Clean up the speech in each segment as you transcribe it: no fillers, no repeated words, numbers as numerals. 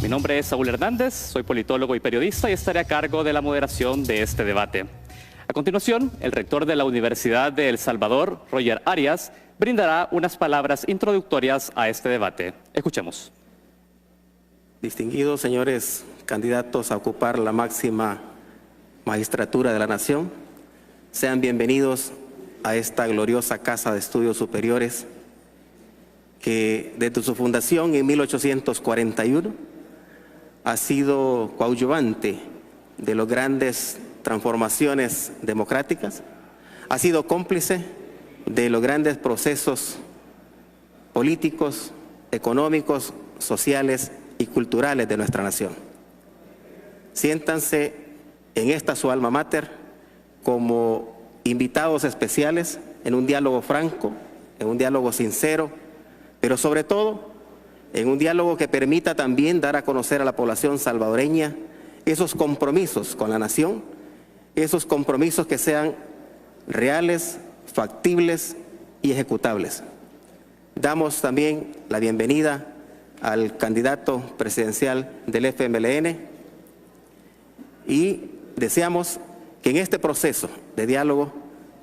Mi nombre es Saúl Hernández, soy politólogo y periodista y estaré a cargo de la moderación de este debate. A continuación, el rector de la Universidad de El Salvador, Roger Arias, brindará unas palabras introductorias a este debate. Escuchemos. Distinguidos señores candidatos a ocupar la máxima magistratura de la nación, sean bienvenidos a esta gloriosa Casa de Estudios Superiores que desde su fundación en 1841 ha sido coadyuvante de las grandes transformaciones democráticas, ha sido cómplice de los grandes procesos políticos, económicos, sociales y culturales de nuestra nación. Siéntanse en esta su alma mater como invitados especiales en un diálogo franco, en un diálogo sincero, pero sobre todo en un diálogo que permita también dar a conocer a la población salvadoreña esos compromisos con la nación, esos compromisos que sean reales, factibles y ejecutables. Damos también la bienvenida al candidato presidencial del FMLN y deseamos que en este proceso de diálogo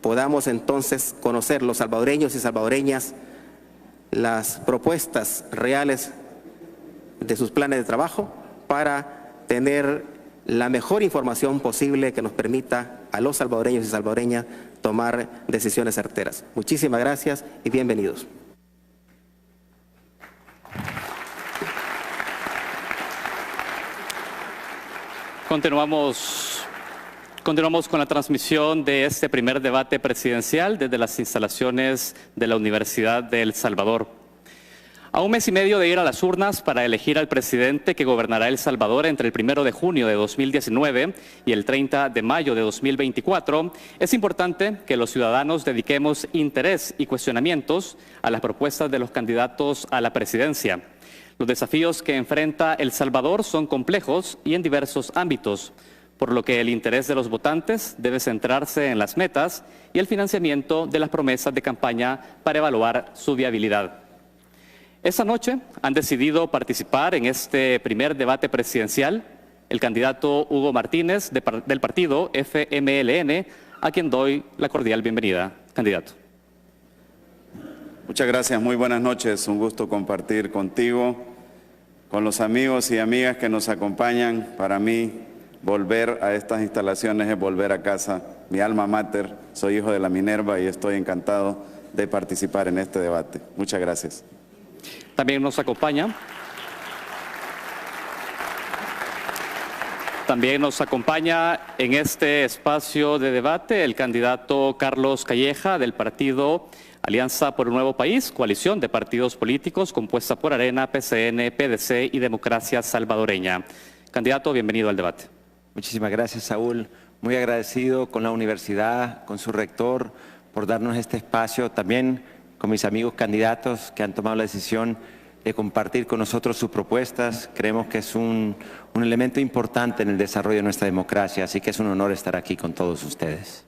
podamos entonces conocer los salvadoreños y salvadoreñas las propuestas reales de sus planes de trabajo para tener la mejor información posible que nos permita a los salvadoreños y salvadoreñas tomar decisiones certeras. Muchísimas gracias y bienvenidos. Continuamos con la transmisión de este primer debate presidencial desde las instalaciones de la Universidad de El Salvador. A un mes y medio de ir a las urnas para elegir al presidente que gobernará El Salvador entre el 1 de junio de 2019 y el 30 de mayo de 2024, es importante que los ciudadanos dediquemos interés y cuestionamientos a las propuestas de los candidatos a la presidencia. Los desafíos que enfrenta El Salvador son complejos y en diversos ámbitos, por lo que el interés de los votantes debe centrarse en las metas y el financiamiento de las promesas de campaña para evaluar su viabilidad. Esta noche han decidido participar en este primer debate presidencial el candidato Hugo Martínez del partido FMLN, a quien doy la cordial bienvenida. Candidato. Muchas gracias, muy buenas noches. Un gusto compartir contigo, con los amigos y amigas que nos acompañan. Para mí, volver a estas instalaciones es volver a casa, mi alma mater. Soy hijo de la Minerva y estoy encantado de participar en este debate. Muchas gracias. También nos acompaña en este espacio de debate el candidato Carlos Calleja del partido Alianza por un Nuevo País, coalición de partidos políticos compuesta por Arena, PCN, PDC y Democracia Salvadoreña. Candidato, bienvenido al debate. Muchísimas gracias, Saúl. Muy agradecido con la universidad, con su rector, por darnos este espacio. También con mis amigos candidatos que han tomado la decisión de compartir con nosotros sus propuestas. Creemos que es un elemento importante en el desarrollo de nuestra democracia, así que es un honor estar aquí con todos ustedes.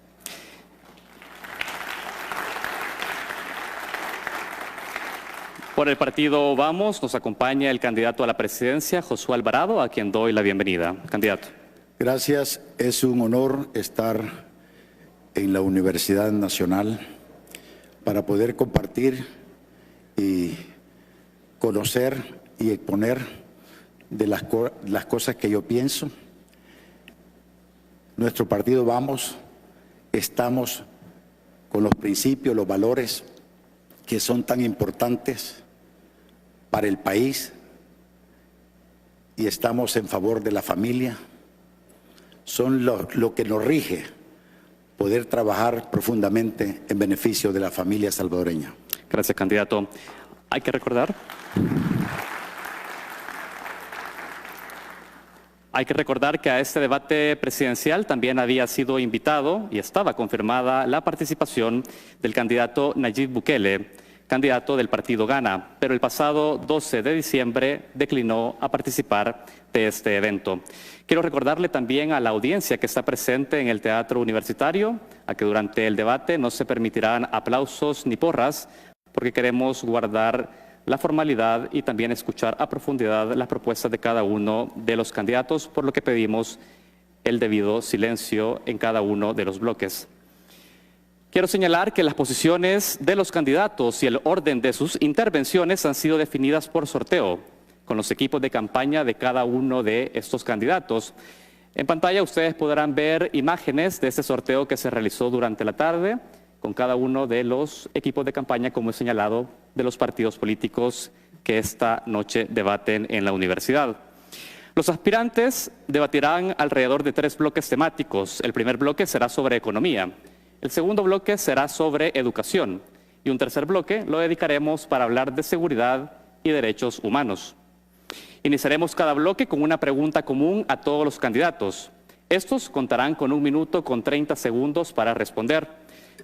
Por el partido Vamos nos acompaña el candidato a la presidencia, Josué Alvarado, a quien doy la bienvenida. Candidato. Gracias, es un honor estar en la Universidad Nacional para poder compartir y conocer y exponer de las cosas que yo pienso. Nuestro partido Vamos, estamos con los principios, los valores que son tan importantes para el país y estamos en favor de la familia. Son lo que nos rige, poder trabajar profundamente en beneficio de la familia salvadoreña. Gracias, candidato. Hay que recordar que a este debate presidencial también había sido invitado y estaba confirmada la participación del candidato Nayib Bukele, candidato del partido Gana, pero el pasado 12 de diciembre declinó a participar de este evento. Quiero recordarle también a la audiencia que está presente en el Teatro Universitario a que durante el debate no se permitirán aplausos ni porras porque queremos guardar la formalidad y también escuchar a profundidad las propuestas de cada uno de los candidatos, por lo que pedimos el debido silencio en cada uno de los bloques. Quiero señalar que las posiciones de los candidatos y el orden de sus intervenciones han sido definidas por sorteo, con los equipos de campaña de cada uno de estos candidatos. En pantalla ustedes podrán ver imágenes de este sorteo que se realizó durante la tarde, con cada uno de los equipos de campaña, como he señalado, de los partidos políticos que esta noche debaten en la universidad. Los aspirantes debatirán alrededor de 3 bloques temáticos. El primer bloque será sobre economía, el segundo bloque será sobre educación y un tercer bloque lo dedicaremos para hablar de seguridad y derechos humanos. Iniciaremos cada bloque con una pregunta común a todos los candidatos. Estos contarán con 1 minuto con 30 segundos para responder.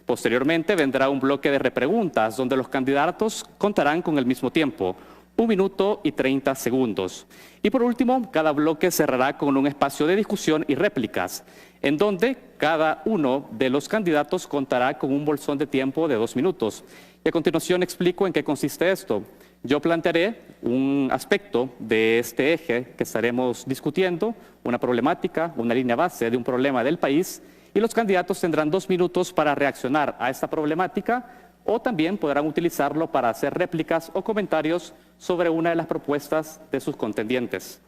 Posteriormente vendrá un bloque de repreguntas donde los candidatos contarán con el mismo tiempo, 1 minuto y 30 segundos. Y por último, cada bloque cerrará con un espacio de discusión y réplicas, en donde cada uno de los candidatos contará con un bolsón de tiempo de 2 minutos. Y a continuación explico en qué consiste esto. Yo plantearé un aspecto de este eje que estaremos discutiendo, una problemática, una línea base de un problema del país, y los candidatos tendrán 2 minutos para reaccionar a esta problemática o también podrán utilizarlo para hacer réplicas o comentarios sobre una de las propuestas de sus contendientes.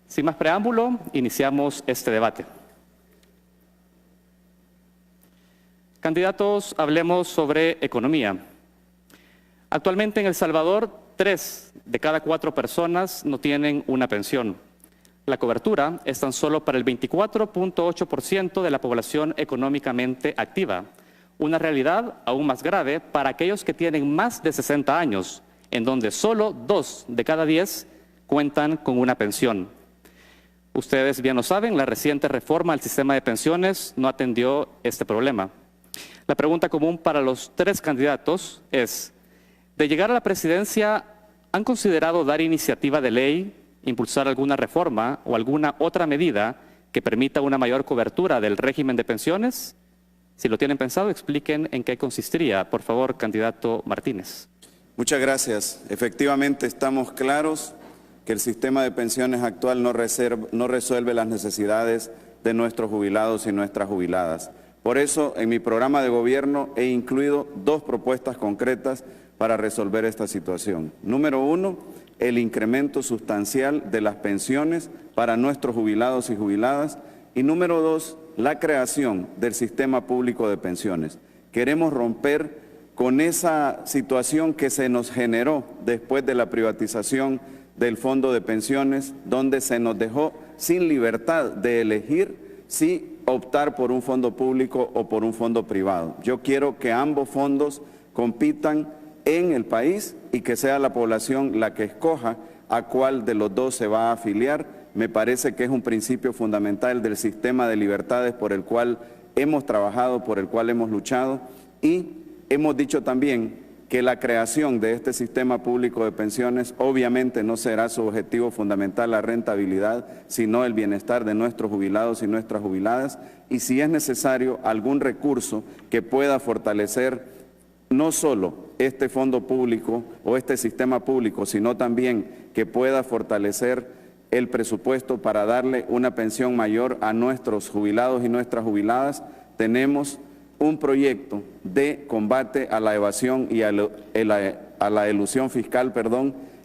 Sin más preámbulo, iniciamos este debate. Candidatos, hablemos sobre economía. Actualmente en El Salvador, 3 de cada 4 personas no tienen una pensión. La cobertura es tan solo para el 24.8% de la población económicamente activa. Una realidad aún más grave para aquellos que tienen más de 60 años, en donde solo 2 de cada 10 cuentan con una pensión. Ustedes bien lo saben, la reciente reforma al sistema de pensiones no atendió este problema. La pregunta común para los 3 candidatos es: de llegar a la presidencia, ¿han considerado dar iniciativa de ley, impulsar alguna reforma o alguna otra medida que permita una mayor cobertura del régimen de pensiones? Si lo tienen pensado, expliquen en qué consistiría. Por favor, candidato Martínez. Muchas gracias. Efectivamente, estamos claros que el sistema de pensiones actual no resuelve las necesidades de nuestros jubilados y nuestras jubiladas. Por eso, en mi programa de gobierno he incluido 2 propuestas concretas para resolver esta situación. Número 1, el incremento sustancial de las pensiones para nuestros jubilados y jubiladas. Y número 2, la creación del sistema público de pensiones. Queremos romper con esa situación que se nos generó después de la privatización del fondo de pensiones, donde se nos dejó sin libertad de elegir si optar por un fondo público o por un fondo privado. Yo quiero que ambos fondos compitan en el país y que sea la población la que escoja a cuál de los 2 se va a afiliar. Me parece que es un principio fundamental del sistema de libertades por el cual hemos trabajado, por el cual hemos luchado, y hemos dicho también que la creación de este sistema público de pensiones obviamente no será su objetivo fundamental la rentabilidad, sino el bienestar de nuestros jubilados y nuestras jubiladas, y si es necesario algún recurso que pueda fortalecer no solo este fondo público o este sistema público, sino también que pueda fortalecer el presupuesto para darle una pensión mayor a nuestros jubilados y nuestras jubiladas. Tenemos un proyecto de combate a la evasión y a la elusión fiscal,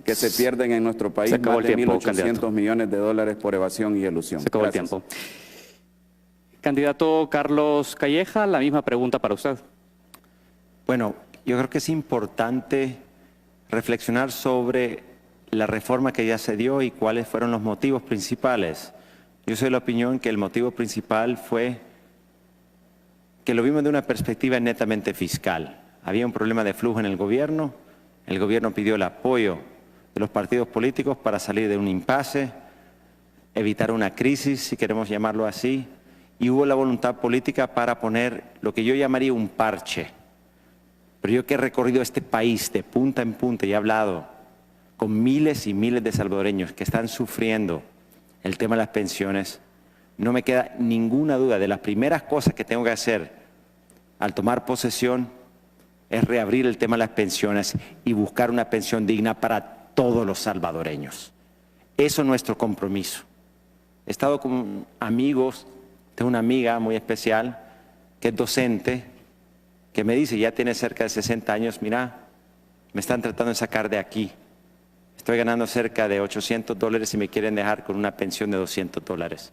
que se pierden en nuestro país más de 1.800 millones de dólares por evasión y elusión. Se acabó el tiempo. Candidato Carlos Calleja, la misma pregunta para usted. Bueno, yo creo que es importante reflexionar sobre la reforma que ya se dio y cuáles fueron los motivos principales. Yo soy de la opinión que el motivo principal fue que lo vimos de una perspectiva netamente fiscal. Había un problema de flujo en el gobierno pidió el apoyo de los partidos políticos para salir de un impasse, evitar una crisis, si queremos llamarlo así, y hubo la voluntad política para poner lo que yo llamaría un parche. Pero yo que he recorrido este país de punta en punta y he hablado con miles y miles de salvadoreños que están sufriendo el tema de las pensiones, no me queda ninguna duda de las primeras cosas que tengo que hacer al tomar posesión es reabrir el tema de las pensiones y buscar una pensión digna para todos los salvadoreños. Eso es nuestro compromiso. He estado con amigos, tengo una amiga muy especial que es docente, que me dice, ya tiene cerca de 60 años, mira, me están tratando de sacar de aquí. Estoy ganando cerca de $800 y me quieren dejar con una pensión de $200.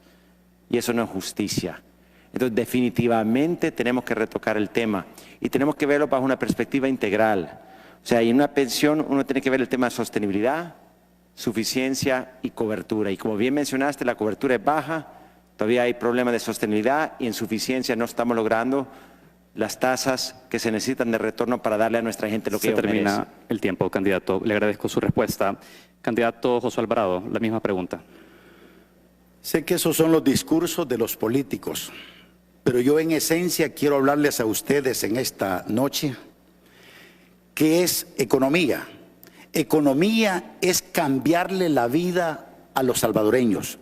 Y eso no es justicia. Entonces, definitivamente tenemos que retocar el tema y tenemos que verlo bajo una perspectiva integral. O sea, en una pensión uno tiene que ver el tema de sostenibilidad, suficiencia y cobertura. Y como bien mencionaste, la cobertura es baja, todavía hay problemas de sostenibilidad y en suficiencia no estamos logrando las tasas que se necesitan de retorno para darle a nuestra gente lo que ellos merecen. Se termina el tiempo, candidato. Le agradezco su respuesta. Candidato Josué Alvarado, la misma pregunta. Sé que esos son los discursos de los políticos, pero yo en esencia quiero hablarles a ustedes en esta noche que es economía. Economía es cambiarle la vida a los salvadoreños.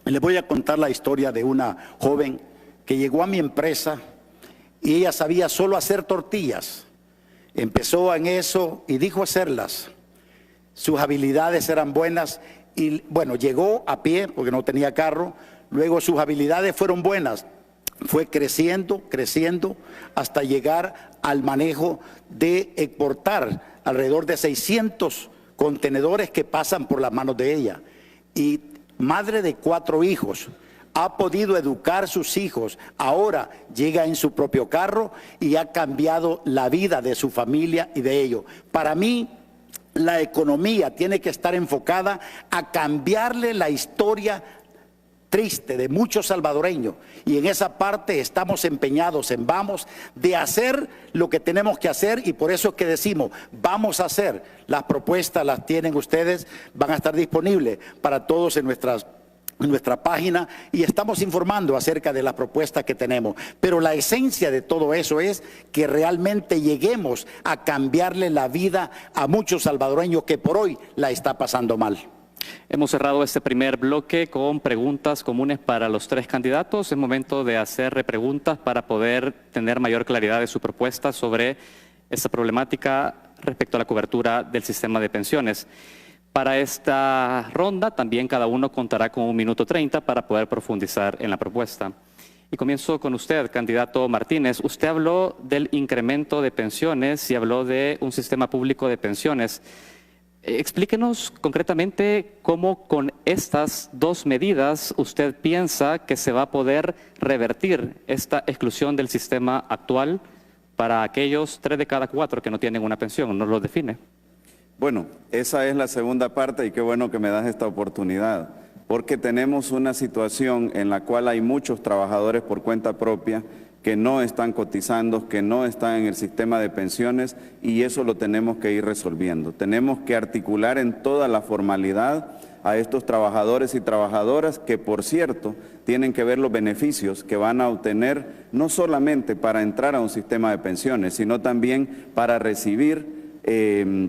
Les voy a contar la historia de una joven que llegó a mi empresa y ella sabía solo hacer tortillas. Empezó en eso y dijo hacerlas. Sus habilidades eran buenas y bueno, llegó a pie porque no tenía carro. Luego sus habilidades fueron buenas. Fue creciendo, creciendo hasta llegar al manejo de exportar alrededor de 600 contenedores que pasan por las manos de ella. Y madre de 4 hijos. Ha podido educar a sus hijos, ahora llega en su propio carro y ha cambiado la vida de su familia y de ellos. Para mí, la economía tiene que estar enfocada a cambiarle la historia triste de muchos salvadoreños y en esa parte estamos empeñados en vamos de hacer lo que tenemos que hacer y por eso es que decimos vamos a hacer. Las propuestas las tienen ustedes, van a estar disponibles para todos en nuestra página y estamos informando acerca de la propuesta que tenemos, pero la esencia de todo eso es que realmente lleguemos a cambiarle la vida a muchos salvadoreños que por hoy la está pasando mal. Hemos cerrado este primer bloque con preguntas comunes para los 3 candidatos. Es momento de hacer repreguntas para poder tener mayor claridad de su propuesta sobre esta problemática respecto a la cobertura del sistema de pensiones. Para esta ronda también cada uno contará con 1 minuto 30 para poder profundizar en la propuesta. Y comienzo con usted, candidato Martínez. Usted habló del incremento de pensiones y habló de un sistema público de pensiones. Explíquenos concretamente cómo con estas 2 medidas usted piensa que se va a poder revertir esta exclusión del sistema actual para aquellos 3 de cada 4 que no tienen una pensión. ¿Nos lo define? Bueno, esa es la segunda parte y qué bueno que me das esta oportunidad, porque tenemos una situación en la cual hay muchos trabajadores por cuenta propia que no están cotizando, que no están en el sistema de pensiones y eso lo tenemos que ir resolviendo. Tenemos que articular en toda la formalidad a estos trabajadores y trabajadoras que, por cierto, tienen que ver los beneficios que van a obtener no solamente para entrar a un sistema de pensiones, sino también para recibir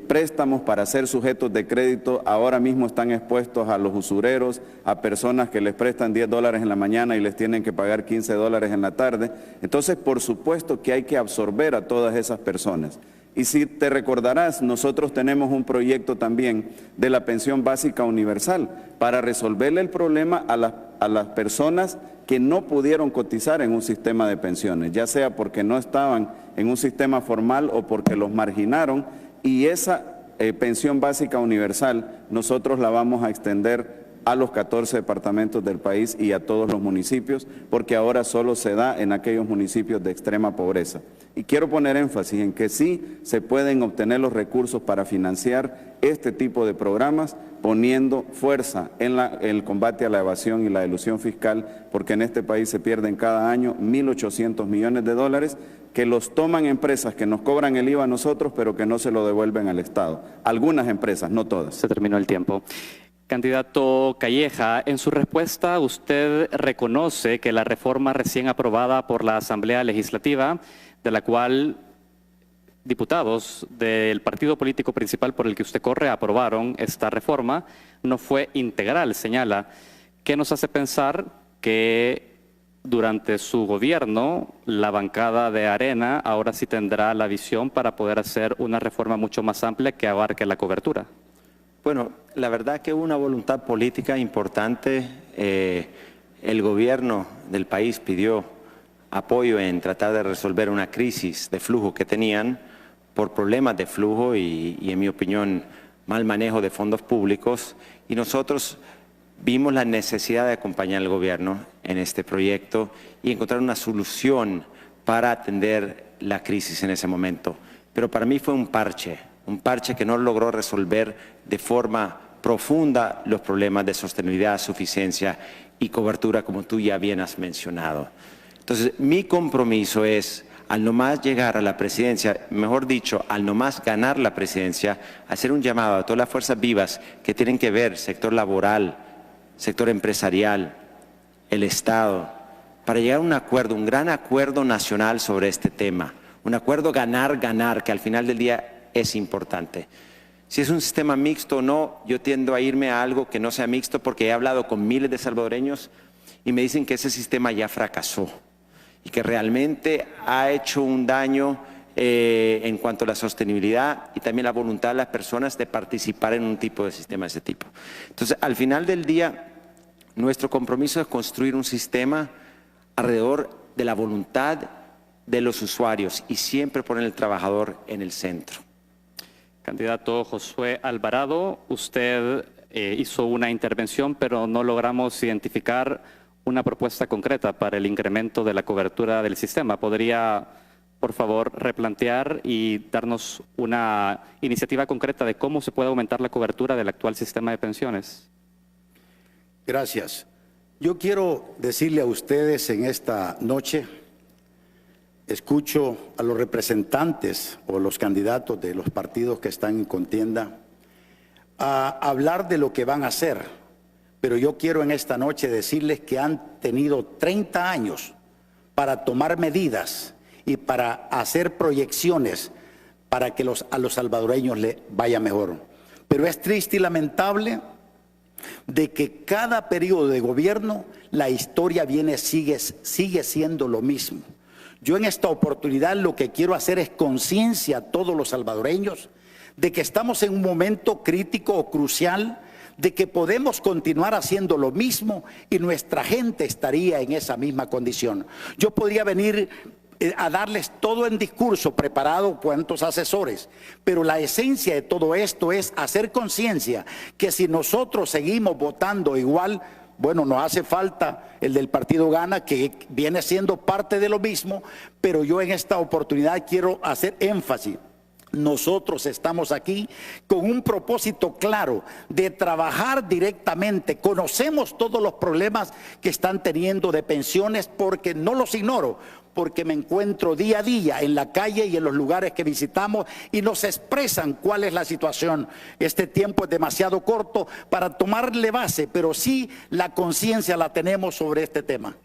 préstamos para ser sujetos de crédito. Ahora mismo están expuestos a los usureros, a personas que les prestan $10 en la mañana y les tienen que pagar $15 en la tarde. Entonces, por supuesto que hay que absorber a todas esas personas. Y si te recordarás, nosotros tenemos un proyecto también de la pensión básica universal para resolverle el problema a las personas que no pudieron cotizar en un sistema de pensiones, ya sea porque no estaban en un sistema formal o porque los marginaron, y esa pensión básica universal nosotros la vamos a extender a los 14 departamentos del país y a todos los municipios, porque ahora solo se da en aquellos municipios de extrema pobreza. Y quiero poner énfasis en que sí se pueden obtener los recursos para financiar este tipo de programas, poniendo fuerza en el combate a la evasión y la elusión fiscal, porque en este país se pierden cada año $1.800 millones que los toman empresas que nos cobran el IVA a nosotros, pero que no se lo devuelven al Estado. Algunas empresas, no todas. Se terminó el tiempo. Candidato Calleja, en su respuesta usted reconoce que la reforma recién aprobada por la Asamblea Legislativa, de la cual diputados del partido político principal por el que usted corre aprobaron esta reforma, no fue integral, señala. ¿Qué nos hace pensar que durante su gobierno, la bancada de Arena ahora sí tendrá la visión para poder hacer una reforma mucho más amplia que abarque la cobertura? Bueno, la verdad que hubo una voluntad política importante. El gobierno del país pidió apoyo en tratar de resolver una crisis de flujo que tenían por problemas de flujo y en mi opinión, mal manejo de fondos públicos. Y nosotros vimos la necesidad de acompañar al gobierno en este proyecto y encontrar una solución para atender la crisis en ese momento. Pero para mí fue un parche que no logró resolver de forma profunda los problemas de sostenibilidad, suficiencia y cobertura, como tú ya bien has mencionado. Entonces, mi compromiso es, al nomás llegar a la presidencia, mejor dicho, al nomás ganar la presidencia, hacer un llamado a todas las fuerzas vivas que tienen que ver sector laboral, sector empresarial, el Estado, para llegar a un acuerdo, un gran acuerdo nacional sobre este tema. Un acuerdo ganar-ganar, que al final del día es importante. Si es un sistema mixto o no, yo tiendo a irme a algo que no sea mixto porque he hablado con miles de salvadoreños y me dicen que ese sistema ya fracasó y que realmente ha hecho un daño en cuanto a la sostenibilidad y también la voluntad de las personas de participar en un tipo de sistema de ese tipo. Entonces, al final del día, nuestro compromiso es construir un sistema alrededor de la voluntad de los usuarios y siempre poner el trabajador en el centro. Candidato Josué Alvarado, usted hizo una intervención, pero no logramos identificar una propuesta concreta para el incremento de la cobertura del sistema. ¿Podría, por favor, replantear y darnos una iniciativa concreta de cómo se puede aumentar la cobertura del actual sistema de pensiones? Gracias. Yo quiero decirle a ustedes en esta noche, escucho a los representantes o los candidatos de los partidos que están en contienda a hablar de lo que van a hacer, pero yo quiero en esta noche decirles que han tenido 30 años para tomar medidas y para hacer proyecciones para que a los salvadoreños les vaya mejor. Pero es triste y lamentable de que cada periodo de gobierno la historia sigue siendo lo mismo. Yo en esta oportunidad lo que quiero hacer es conciencia a todos los salvadoreños de que estamos en un momento crítico o crucial, de que podemos continuar haciendo lo mismo y nuestra gente estaría en esa misma condición. Yo podría venir a darles todo en discurso preparado, cuantos asesores, pero la esencia de todo esto es hacer conciencia que si nosotros seguimos votando igual, bueno, nos hace falta el del partido Gana, que viene siendo parte de lo mismo, pero yo en esta oportunidad quiero hacer énfasis. Nosotros estamos aquí con un propósito claro de trabajar directamente. Conocemos todos los problemas que están teniendo de pensiones porque no los ignoro, porque me encuentro día a día en la calle y en los lugares que visitamos y nos expresan cuál es la situación. Este tiempo es demasiado corto para tomarle base, pero sí la conciencia la tenemos sobre este tema.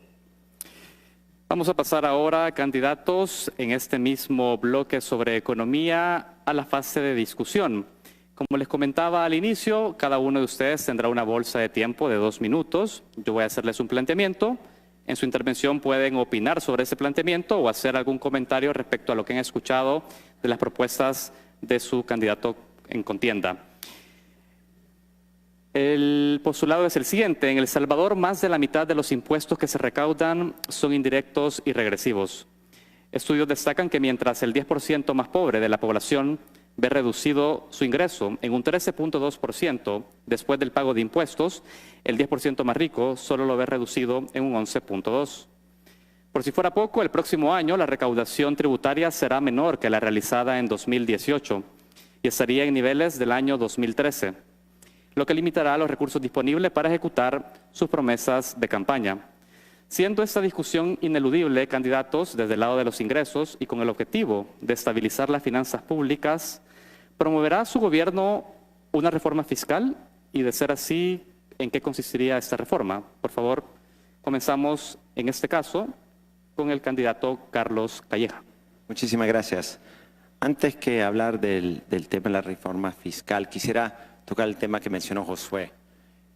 Vamos a pasar ahora, candidatos, en este mismo bloque sobre economía, a la fase de discusión. Como les comentaba al inicio, cada uno de ustedes tendrá una bolsa de tiempo de 2 minutos. Yo voy a hacerles un planteamiento. En su intervención pueden opinar sobre ese planteamiento o hacer algún comentario respecto a lo que han escuchado de las propuestas de su candidato en contienda. El postulado es el siguiente: en El Salvador, más de la mitad de los impuestos que se recaudan son indirectos y regresivos. Estudios destacan que mientras el 10% más pobre de la población ve reducido su ingreso en un 13.2% después del pago de impuestos, el 10% más rico solo lo ve reducido en un 11.2%. Por si fuera poco, el próximo año la recaudación tributaria será menor que la realizada en 2018 y estaría en niveles del año 2013. Lo que limitará los recursos disponibles para ejecutar sus promesas de campaña. Siendo esta discusión ineludible, candidatos, desde el lado de los ingresos y con el objetivo de estabilizar las finanzas públicas, ¿promoverá su gobierno una reforma fiscal? Y de ser así, ¿en qué consistiría esta reforma? Por favor, comenzamos en este caso con el candidato Carlos Calleja. Muchísimas gracias. Antes que hablar del tema de la reforma fiscal, quisiera tocar el tema que mencionó Josué.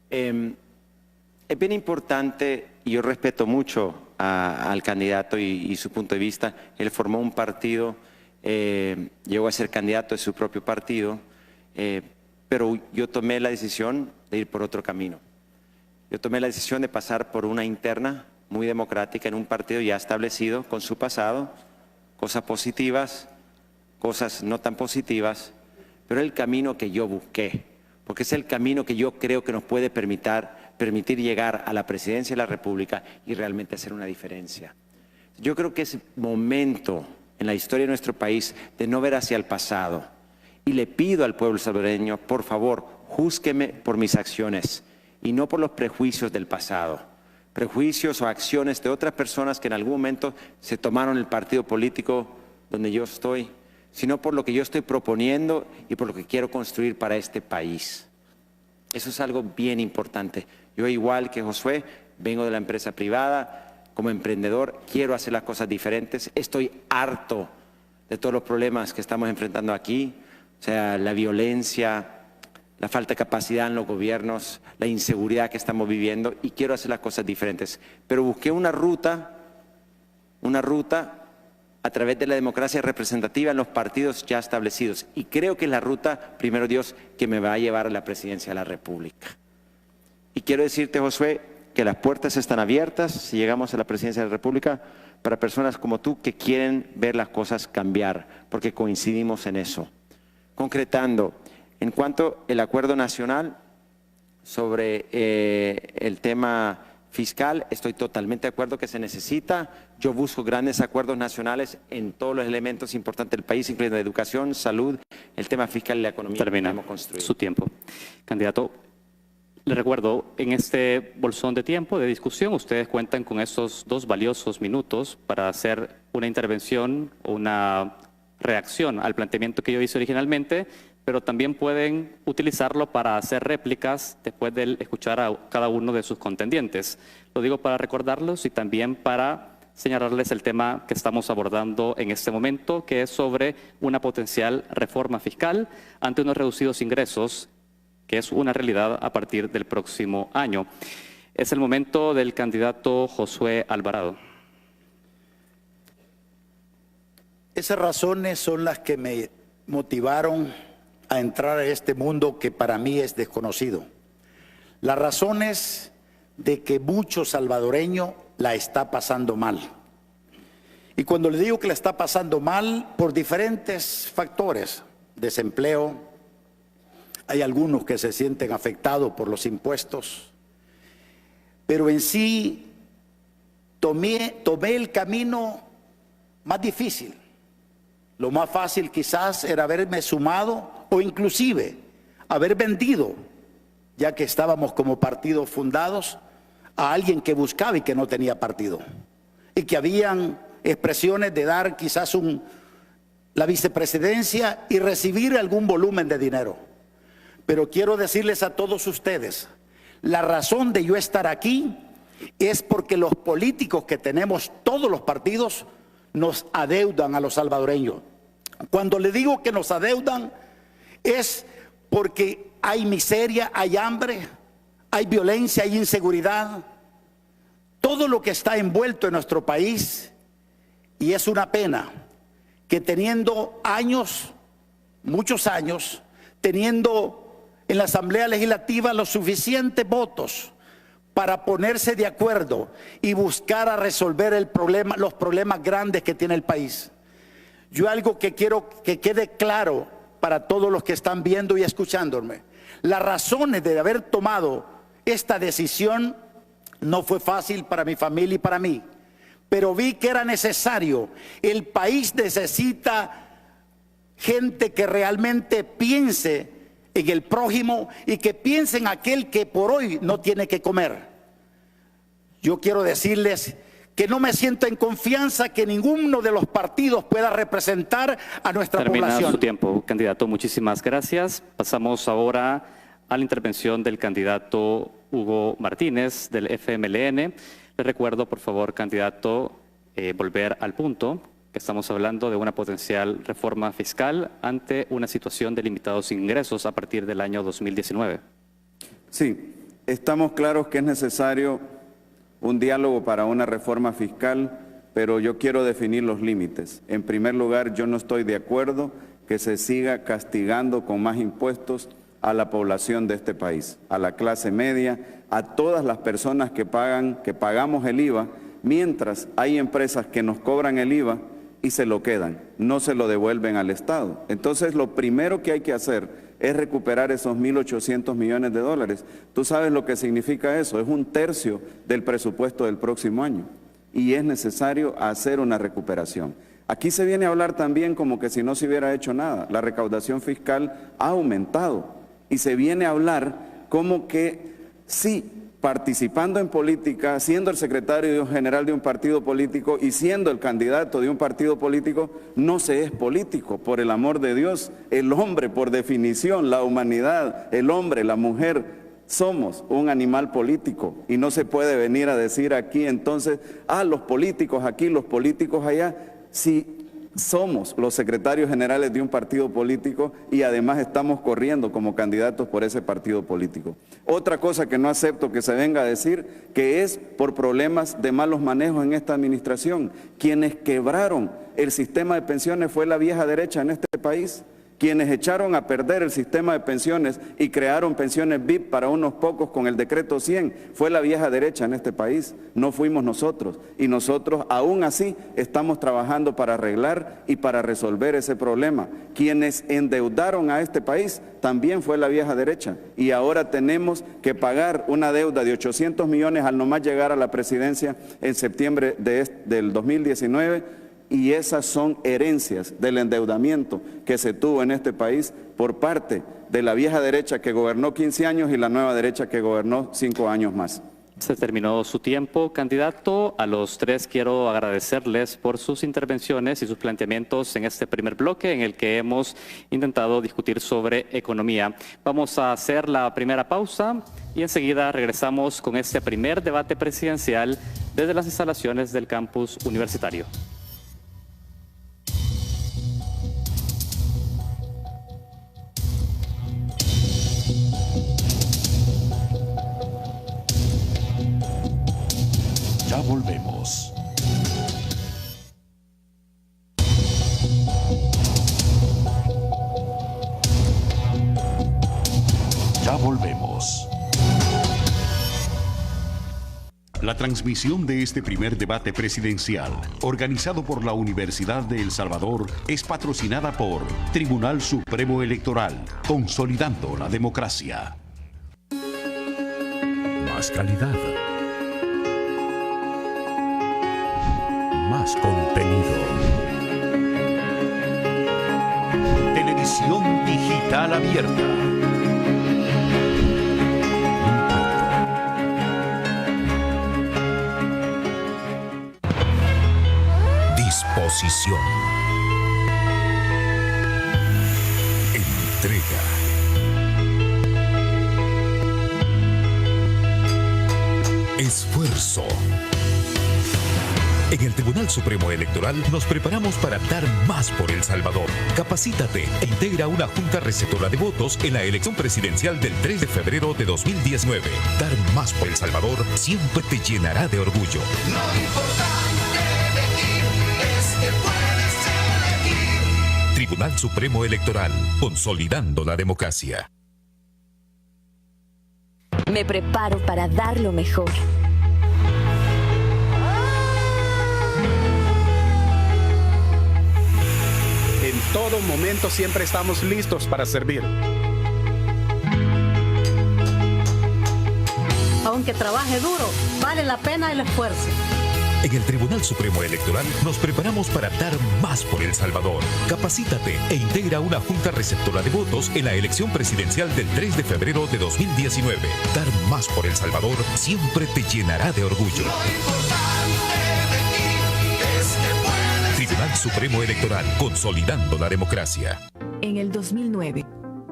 Es bien importante, y yo respeto mucho al candidato y su punto de vista. Él formó un partido, llegó a ser candidato de su propio partido, pero yo tomé la decisión de ir por otro camino. Yo tomé la decisión de pasar por una interna muy democrática en un partido ya establecido con su pasado, cosas positivas, cosas no tan positivas, pero el camino que yo busqué, porque es el camino que yo creo que nos puede permitir llegar a la presidencia de la República y realmente hacer una diferencia. Yo creo que es momento en la historia de nuestro país de no ver hacia el pasado. Y le pido al pueblo salvadoreño, por favor, júzgueme por mis acciones y no por los prejuicios del pasado. Prejuicios o acciones de otras personas que en algún momento se tomaron el partido político donde yo estoy, sino por lo que yo estoy proponiendo y por lo que quiero construir para este país. Eso es algo bien importante. Yo, igual que Josué, vengo de la empresa privada, como emprendedor, quiero hacer las cosas diferentes. Estoy harto de todos los problemas que estamos enfrentando aquí, o sea, la violencia, la falta de capacidad en los gobiernos, la inseguridad que estamos viviendo, y quiero hacer las cosas diferentes. Pero busqué una ruta a través de la democracia representativa en los partidos ya establecidos. Y creo que es la ruta, primero Dios, que me va a llevar a la presidencia de la República. Y quiero decirte, Josué, que las puertas están abiertas, si llegamos a la presidencia de la República, para personas como tú que quieren ver las cosas cambiar, porque coincidimos en eso. Concretando, en cuanto al acuerdo nacional sobre el tema fiscal, estoy totalmente de acuerdo que se necesita. Yo busco grandes acuerdos nacionales en todos los elementos importantes del país, incluyendo educación, salud, el tema fiscal y la economía. Termina que hemos construido. su tiempo. Candidato, le recuerdo, en este bolsón de tiempo de discusión, ustedes cuentan con esos 2 valiosos minutos para hacer una intervención o una reacción al planteamiento que yo hice originalmente, pero también pueden utilizarlo para hacer réplicas después de escuchar a cada uno de sus contendientes. Lo digo para recordarlos y también para señalarles el tema que estamos abordando en este momento, que es sobre una potencial reforma fiscal ante unos reducidos ingresos, que es una realidad a partir del próximo año. Es el momento del candidato Josué Alvarado. Esas razones son las que me motivaron a entrar a este mundo que para mí es desconocido. Las razones de que mucho salvadoreño la está pasando mal. Y cuando le digo que la está pasando mal, por diferentes factores, desempleo, hay algunos que se sienten afectados por los impuestos, pero en sí tomé el camino más difícil. Lo más fácil quizás era haberme sumado o inclusive haber vendido, ya que estábamos como partidos fundados, a alguien que buscaba y que no tenía partido. Y que habían expresiones de dar quizás la vicepresidencia y recibir algún volumen de dinero. Pero quiero decirles a todos ustedes, la razón de yo estar aquí es porque los políticos que tenemos, todos los partidos, nos adeudan a los salvadoreños. Cuando le digo que nos adeudan es porque hay miseria, hay hambre, hay violencia, hay inseguridad, todo lo que está envuelto en nuestro país, y es una pena que teniendo años, muchos años, teniendo en la Asamblea Legislativa los suficientes votos para ponerse de acuerdo y buscar a resolver los problemas grandes que tiene el país. Yo algo que quiero que quede claro para todos los que están viendo y escuchándome. Las razones de haber tomado esta decisión no fue fácil para mi familia y para mí, pero vi que era necesario. El país necesita gente que realmente piense en el prójimo y que piense en aquel que por hoy no tiene que comer. Yo quiero decirles que no me siento en confianza que ninguno de los partidos pueda representar a nuestra población. Termina su tiempo, candidato. Muchísimas gracias. Pasamos ahora a la intervención del candidato Hugo Martínez, del FMLN. Le recuerdo, por favor, candidato, volver al punto, que estamos hablando de una potencial reforma fiscal ante una situación de limitados ingresos a partir del año 2019. Sí, estamos claros que es necesario un diálogo para una reforma fiscal, pero yo quiero definir los límites. En primer lugar, yo no estoy de acuerdo que se siga castigando con más impuestos a la población de este país, a la clase media, a todas las personas que pagamos el IVA, mientras hay empresas que nos cobran el IVA y se lo quedan, no se lo devuelven al Estado. Entonces, lo primero que hay que hacer es recuperar esos 1.800 millones de dólares. Tú sabes lo que significa eso, es 1/3 del presupuesto del próximo año y es necesario hacer una recuperación. Aquí se viene a hablar también como que si no se hubiera hecho nada. La recaudación fiscal ha aumentado y se viene a hablar como que sí, participando en política, siendo el secretario general de un partido político y siendo el candidato de un partido político, no se es político, por el amor de Dios. El hombre, por definición, la humanidad, el hombre, la mujer, somos un animal político y no se puede venir a decir aquí entonces, los políticos aquí, los políticos allá, si somos los secretarios generales de un partido político y además estamos corriendo como candidatos por ese partido político. Otra cosa que no acepto que se venga a decir, que es por problemas de malos manejos en esta administración. Quienes quebraron el sistema de pensiones fue la vieja derecha en este país. Quienes echaron a perder el sistema de pensiones y crearon pensiones VIP para unos pocos con el decreto 100 fue la vieja derecha en este país, no fuimos nosotros. Y nosotros aún así estamos trabajando para arreglar y para resolver ese problema. Quienes endeudaron a este país también fue la vieja derecha y ahora tenemos que pagar una deuda de 800 millones al nomás llegar a la presidencia en septiembre del 2019. Y esas son herencias del endeudamiento que se tuvo en este país por parte de la vieja derecha que gobernó 15 años y la nueva derecha que gobernó 5 años más. Se terminó su tiempo, candidato. A los tres quiero agradecerles por sus intervenciones y sus planteamientos en este primer bloque en el que hemos intentado discutir sobre economía. Vamos a hacer la primera pausa y enseguida regresamos con este primer debate presidencial desde las instalaciones del campus universitario. Ya volvemos. Ya volvemos. La transmisión de este primer debate presidencial, organizado por la Universidad de El Salvador, es patrocinada por Tribunal Supremo Electoral, consolidando la democracia. Más calidad. Más contenido. Televisión digital abierta. Disposición. Entrega. Esfuerzo. En el Tribunal Supremo Electoral nos preparamos para dar más por El Salvador. Capacítate e integra una junta receptora de votos en la elección presidencial del 3 de febrero de 2019. Dar más por El Salvador siempre te llenará de orgullo. Lo importante elegir es que puedes elegir. Tribunal Supremo Electoral, consolidando la democracia. Me preparo para dar lo mejor. En todo momento siempre estamos listos para servir. Aunque trabaje duro, vale la pena el esfuerzo. En el Tribunal Supremo Electoral nos preparamos para dar más por El Salvador. Capacítate e integra una junta receptora de votos en la elección presidencial del 3 de febrero de 2019. Dar más por El Salvador siempre te llenará de orgullo. Tribunal Supremo Electoral, consolidando la democracia. En el 2009,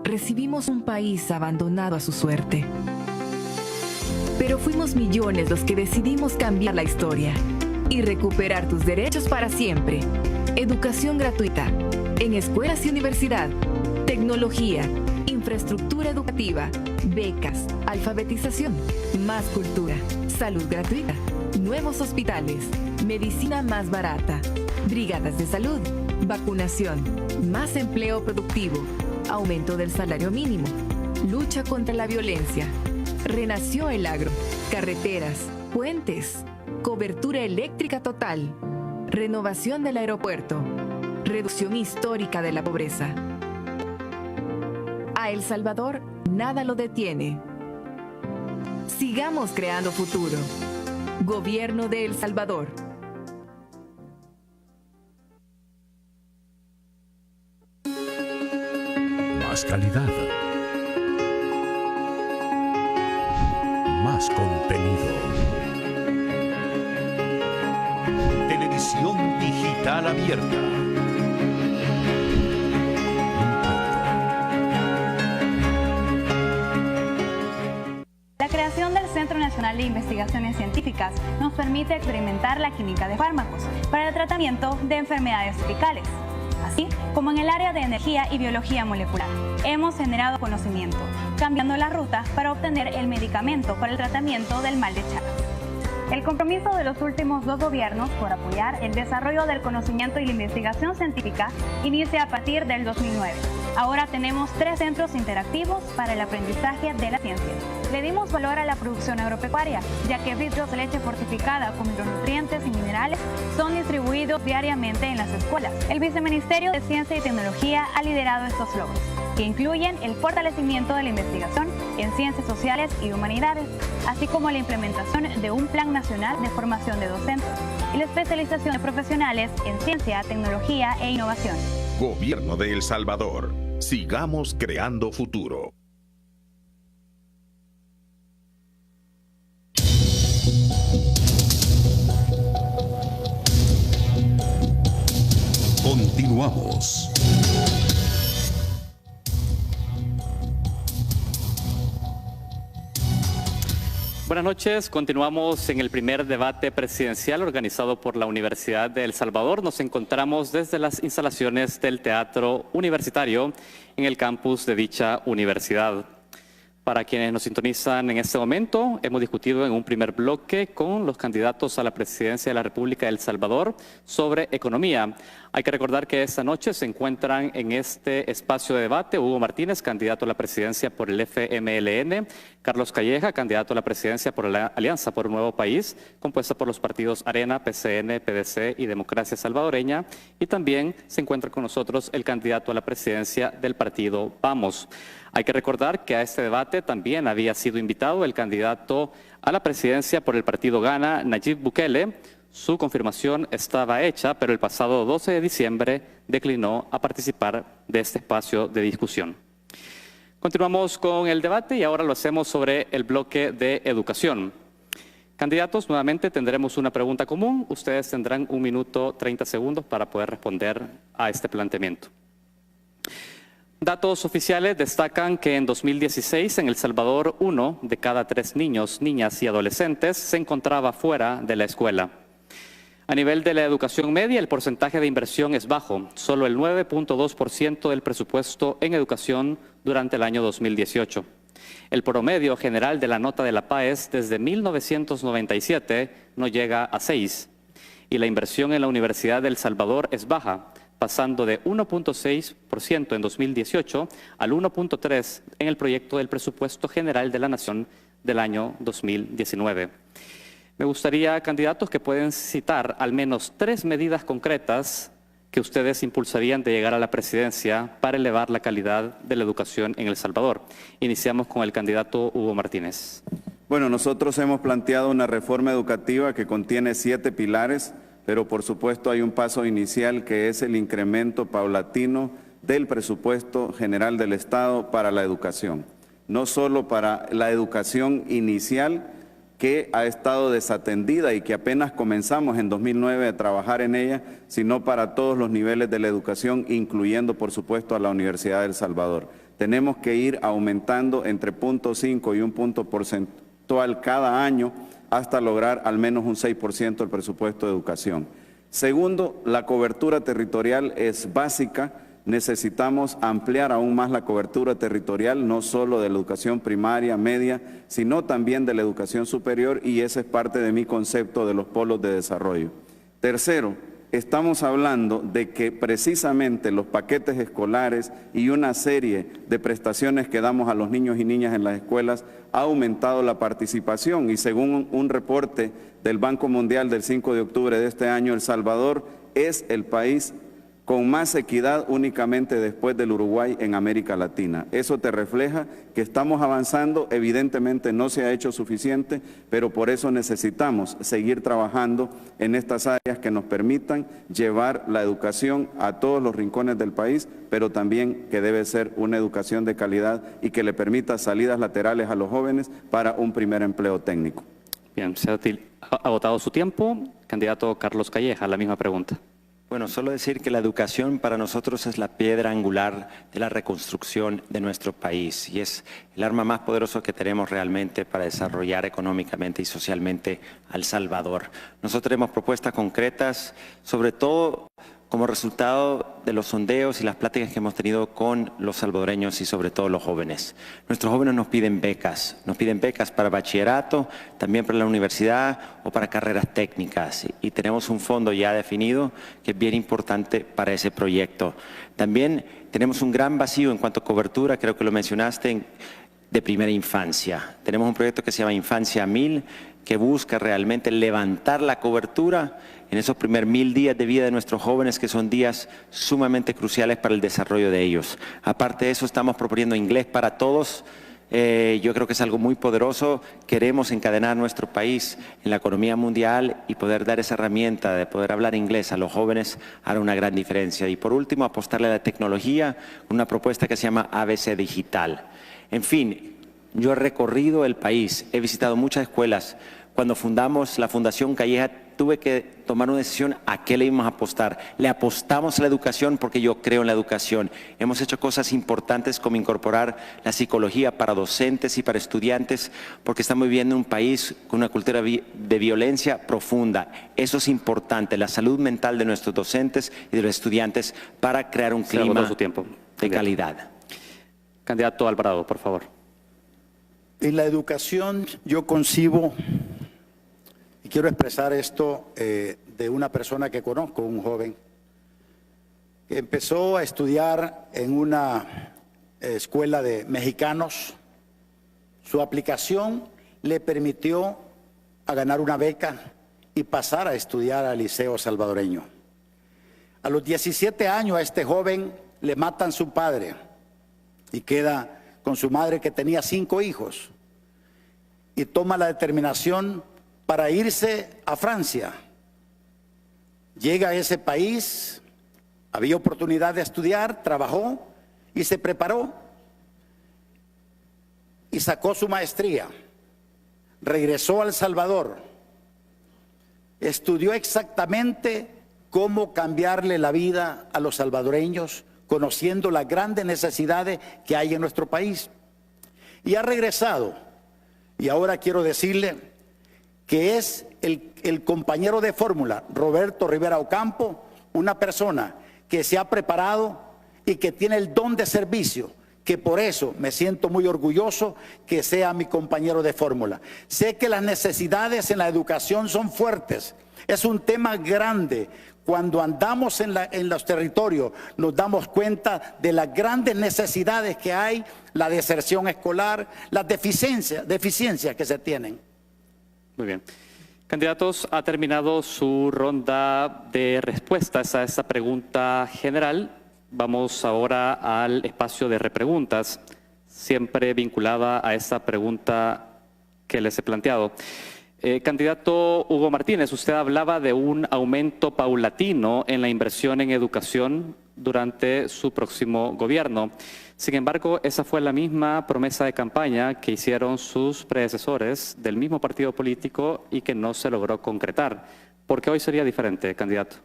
recibimos un país abandonado a su suerte. Pero fuimos millones los que decidimos cambiar la historia y recuperar tus derechos para siempre. Educación gratuita, en escuelas y universidad, tecnología, infraestructura educativa, becas, alfabetización, más cultura, salud gratuita, nuevos hospitales, medicina más barata, brigadas de salud, vacunación, más empleo productivo, aumento del salario mínimo, lucha contra la violencia. Renació el agro, carreteras, puentes, cobertura eléctrica total, renovación del aeropuerto, reducción histórica de la pobreza. A El Salvador nada lo detiene. Sigamos creando futuro. Gobierno de El Salvador. Más calidad. Más contenido. Televisión digital abierta. La creación del Centro Nacional de Investigaciones Científicas nos permite experimentar la química de fármacos para el tratamiento de enfermedades tropicales, así como en el área de energía y biología molecular. Hemos generado conocimiento, cambiando las rutas para obtener el medicamento para el tratamiento del mal de Chagas. El compromiso de los últimos 2 gobiernos por apoyar el desarrollo del conocimiento y la investigación científica inicia a partir del 2009. Ahora tenemos 3 centros interactivos para el aprendizaje de la ciencia. Le dimos valor a la producción agropecuaria, ya que litros de leche fortificada con micronutrientes y minerales son distribuidos diariamente en las escuelas. El Viceministerio de Ciencia y Tecnología ha liderado estos logros, que incluyen el fortalecimiento de la investigación en ciencias sociales y humanidades, así como la implementación de un plan nacional de formación de docentes y la especialización de profesionales en ciencia, tecnología e innovación. Gobierno de El Salvador. Sigamos creando futuro. Continuamos. Buenas noches, continuamos en el primer debate presidencial organizado por la Universidad de El Salvador. Nos encontramos desde las instalaciones del Teatro Universitario en el campus de dicha universidad. Para quienes nos sintonizan en este momento, hemos discutido en un primer bloque con los candidatos a la presidencia de la República de El Salvador sobre economía. Hay que recordar que esta noche se encuentran en este espacio de debate Hugo Martínez, candidato a la presidencia por el FMLN, Carlos Calleja, candidato a la presidencia por la Alianza por un Nuevo País, compuesta por los partidos Arena, PCN, PDC y Democracia Salvadoreña, y también se encuentra con nosotros el candidato a la presidencia del partido Vamos. Hay que recordar que a este debate también había sido invitado el candidato a la presidencia por el partido Gana, Nayib Bukele. Su confirmación estaba hecha, pero el pasado 12 de diciembre declinó a participar de este espacio de discusión. Continuamos con el debate y ahora lo hacemos sobre el bloque de educación. Candidatos, nuevamente tendremos una pregunta común. Ustedes tendrán 1 minuto 30 segundos para poder responder a este planteamiento. Datos oficiales destacan que en 2016 en El Salvador 1 de cada 3 niños, niñas y adolescentes se encontraba fuera de la escuela. A nivel de la educación media, el porcentaje de inversión es bajo, solo el 9.2% del presupuesto en educación durante el año 2018. El promedio general de la nota de la PAES desde 1997 no llega a 6 y la inversión en la Universidad de El Salvador es baja, pasando de 1.6% en 2018 al 1.3% en el proyecto del presupuesto general de la Nación del año 2019. Me gustaría, candidatos, que pueden citar al menos 3 medidas concretas que ustedes impulsarían de llegar a la presidencia para elevar la calidad de la educación en El Salvador. Iniciamos con el candidato Hugo Martínez. Bueno, nosotros hemos planteado una reforma educativa que contiene 7 pilares, pero por supuesto hay un paso inicial que es el incremento paulatino del presupuesto general del Estado para la educación. No solo para la educación inicial, que ha estado desatendida y que apenas comenzamos en 2009 a trabajar en ella, sino para todos los niveles de la educación, incluyendo por supuesto a la Universidad de El Salvador. Tenemos que ir aumentando entre 0.5 y 1 punto porcentual cada año hasta lograr al menos un 6% del presupuesto de educación. Segundo, la cobertura territorial es básica. necesitamos ampliar aún más la cobertura territorial, no solo de la educación primaria, media, sino también de la educación superior, y ese es parte de mi concepto de los polos de desarrollo. Tercero, estamos hablando de que precisamente los paquetes escolares y una serie de prestaciones que damos a los niños y niñas en las escuelas ha aumentado la participación, y según un reporte del Banco Mundial del 5 de octubre de este año, El Salvador es el país con más equidad únicamente después del Uruguay en América Latina. Eso te refleja que estamos avanzando, evidentemente no se ha hecho suficiente, pero por eso necesitamos seguir trabajando en estas áreas que nos permitan llevar la educación a todos los rincones del país, pero también que debe ser una educación de calidad y que le permita salidas laterales a los jóvenes para un primer empleo técnico. Bien, se ha agotado su tiempo. Candidato Carlos Calleja, la misma pregunta. Bueno, solo decir que la educación para nosotros es la piedra angular de la reconstrucción de nuestro país y es el arma más poderosa que tenemos realmente para desarrollar económicamente y socialmente a El Salvador. Nosotros tenemos propuestas concretas, sobre todo como resultado de los sondeos y las pláticas que hemos tenido con los salvadoreños y sobre todo los jóvenes. Nuestros jóvenes nos piden becas para bachillerato, también para la universidad o para carreras técnicas, y tenemos un fondo ya definido que es bien importante para ese proyecto. También tenemos un gran vacío en cuanto a cobertura, creo que lo mencionaste, de primera infancia. Tenemos un proyecto que se llama Infancia 1000, que busca realmente levantar la cobertura en esos primeros 1000 días de vida de nuestros jóvenes, que son días sumamente cruciales para el desarrollo de ellos. Aparte de eso, estamos proponiendo inglés para todos. Yo creo que es algo muy poderoso. Queremos encadenar nuestro país en la economía mundial y poder dar esa herramienta de poder hablar inglés a los jóvenes hará una gran diferencia. Y por último, apostarle a la tecnología con una propuesta que se llama ABC Digital. En fin, yo he recorrido el país, he visitado muchas escuelas. Cuando fundamos la Fundación Calleja, tuve que tomar una decisión a qué le íbamos a apostar. Le apostamos a la educación porque yo creo en la educación. Hemos hecho cosas importantes como incorporar la psicología para docentes y para estudiantes, porque estamos viviendo en un país con una cultura de violencia profunda. Eso es importante, la salud mental de nuestros docentes y de los estudiantes para crear un clima de calidad. Candidato Alvarado, por favor. En la educación yo concibo, y quiero expresar esto de una persona que conozco, un joven, que empezó a estudiar en una escuela de mexicanos. Su aplicación le permitió a ganar una beca y pasar a estudiar al Liceo Salvadoreño. A los 17 años a este joven le matan su padre y queda con su madre, que tenía 5 hijos, y toma la determinación para irse a Francia. Llega a ese país, había oportunidad de estudiar, trabajó y se preparó y sacó su maestría. Regresó a El Salvador, estudió exactamente cómo cambiarle la vida a los salvadoreños, conociendo las grandes necesidades que hay en nuestro país. Y ha regresado. Y ahora quiero decirle que es el compañero de fórmula, Roberto Rivera Ocampo, una persona que se ha preparado y que tiene el don de servicio, que por eso me siento muy orgulloso que sea mi compañero de fórmula. Sé que las necesidades en la educación son fuertes, es un tema grande. Cuando andamos en los territorios nos damos cuenta de las grandes necesidades que hay, la deserción escolar, las deficiencias que se tienen. Muy bien. Candidatos, ha terminado su ronda de respuestas a esta pregunta general. Vamos ahora al espacio de repreguntas, siempre vinculada a esta pregunta que les he planteado. Candidato Hugo Martínez, usted hablaba de un aumento paulatino en la inversión en educación durante su próximo gobierno. Sin embargo, esa fue la misma promesa de campaña que hicieron sus predecesores del mismo partido político y que no se logró concretar. ¿Por qué hoy sería diferente, candidato?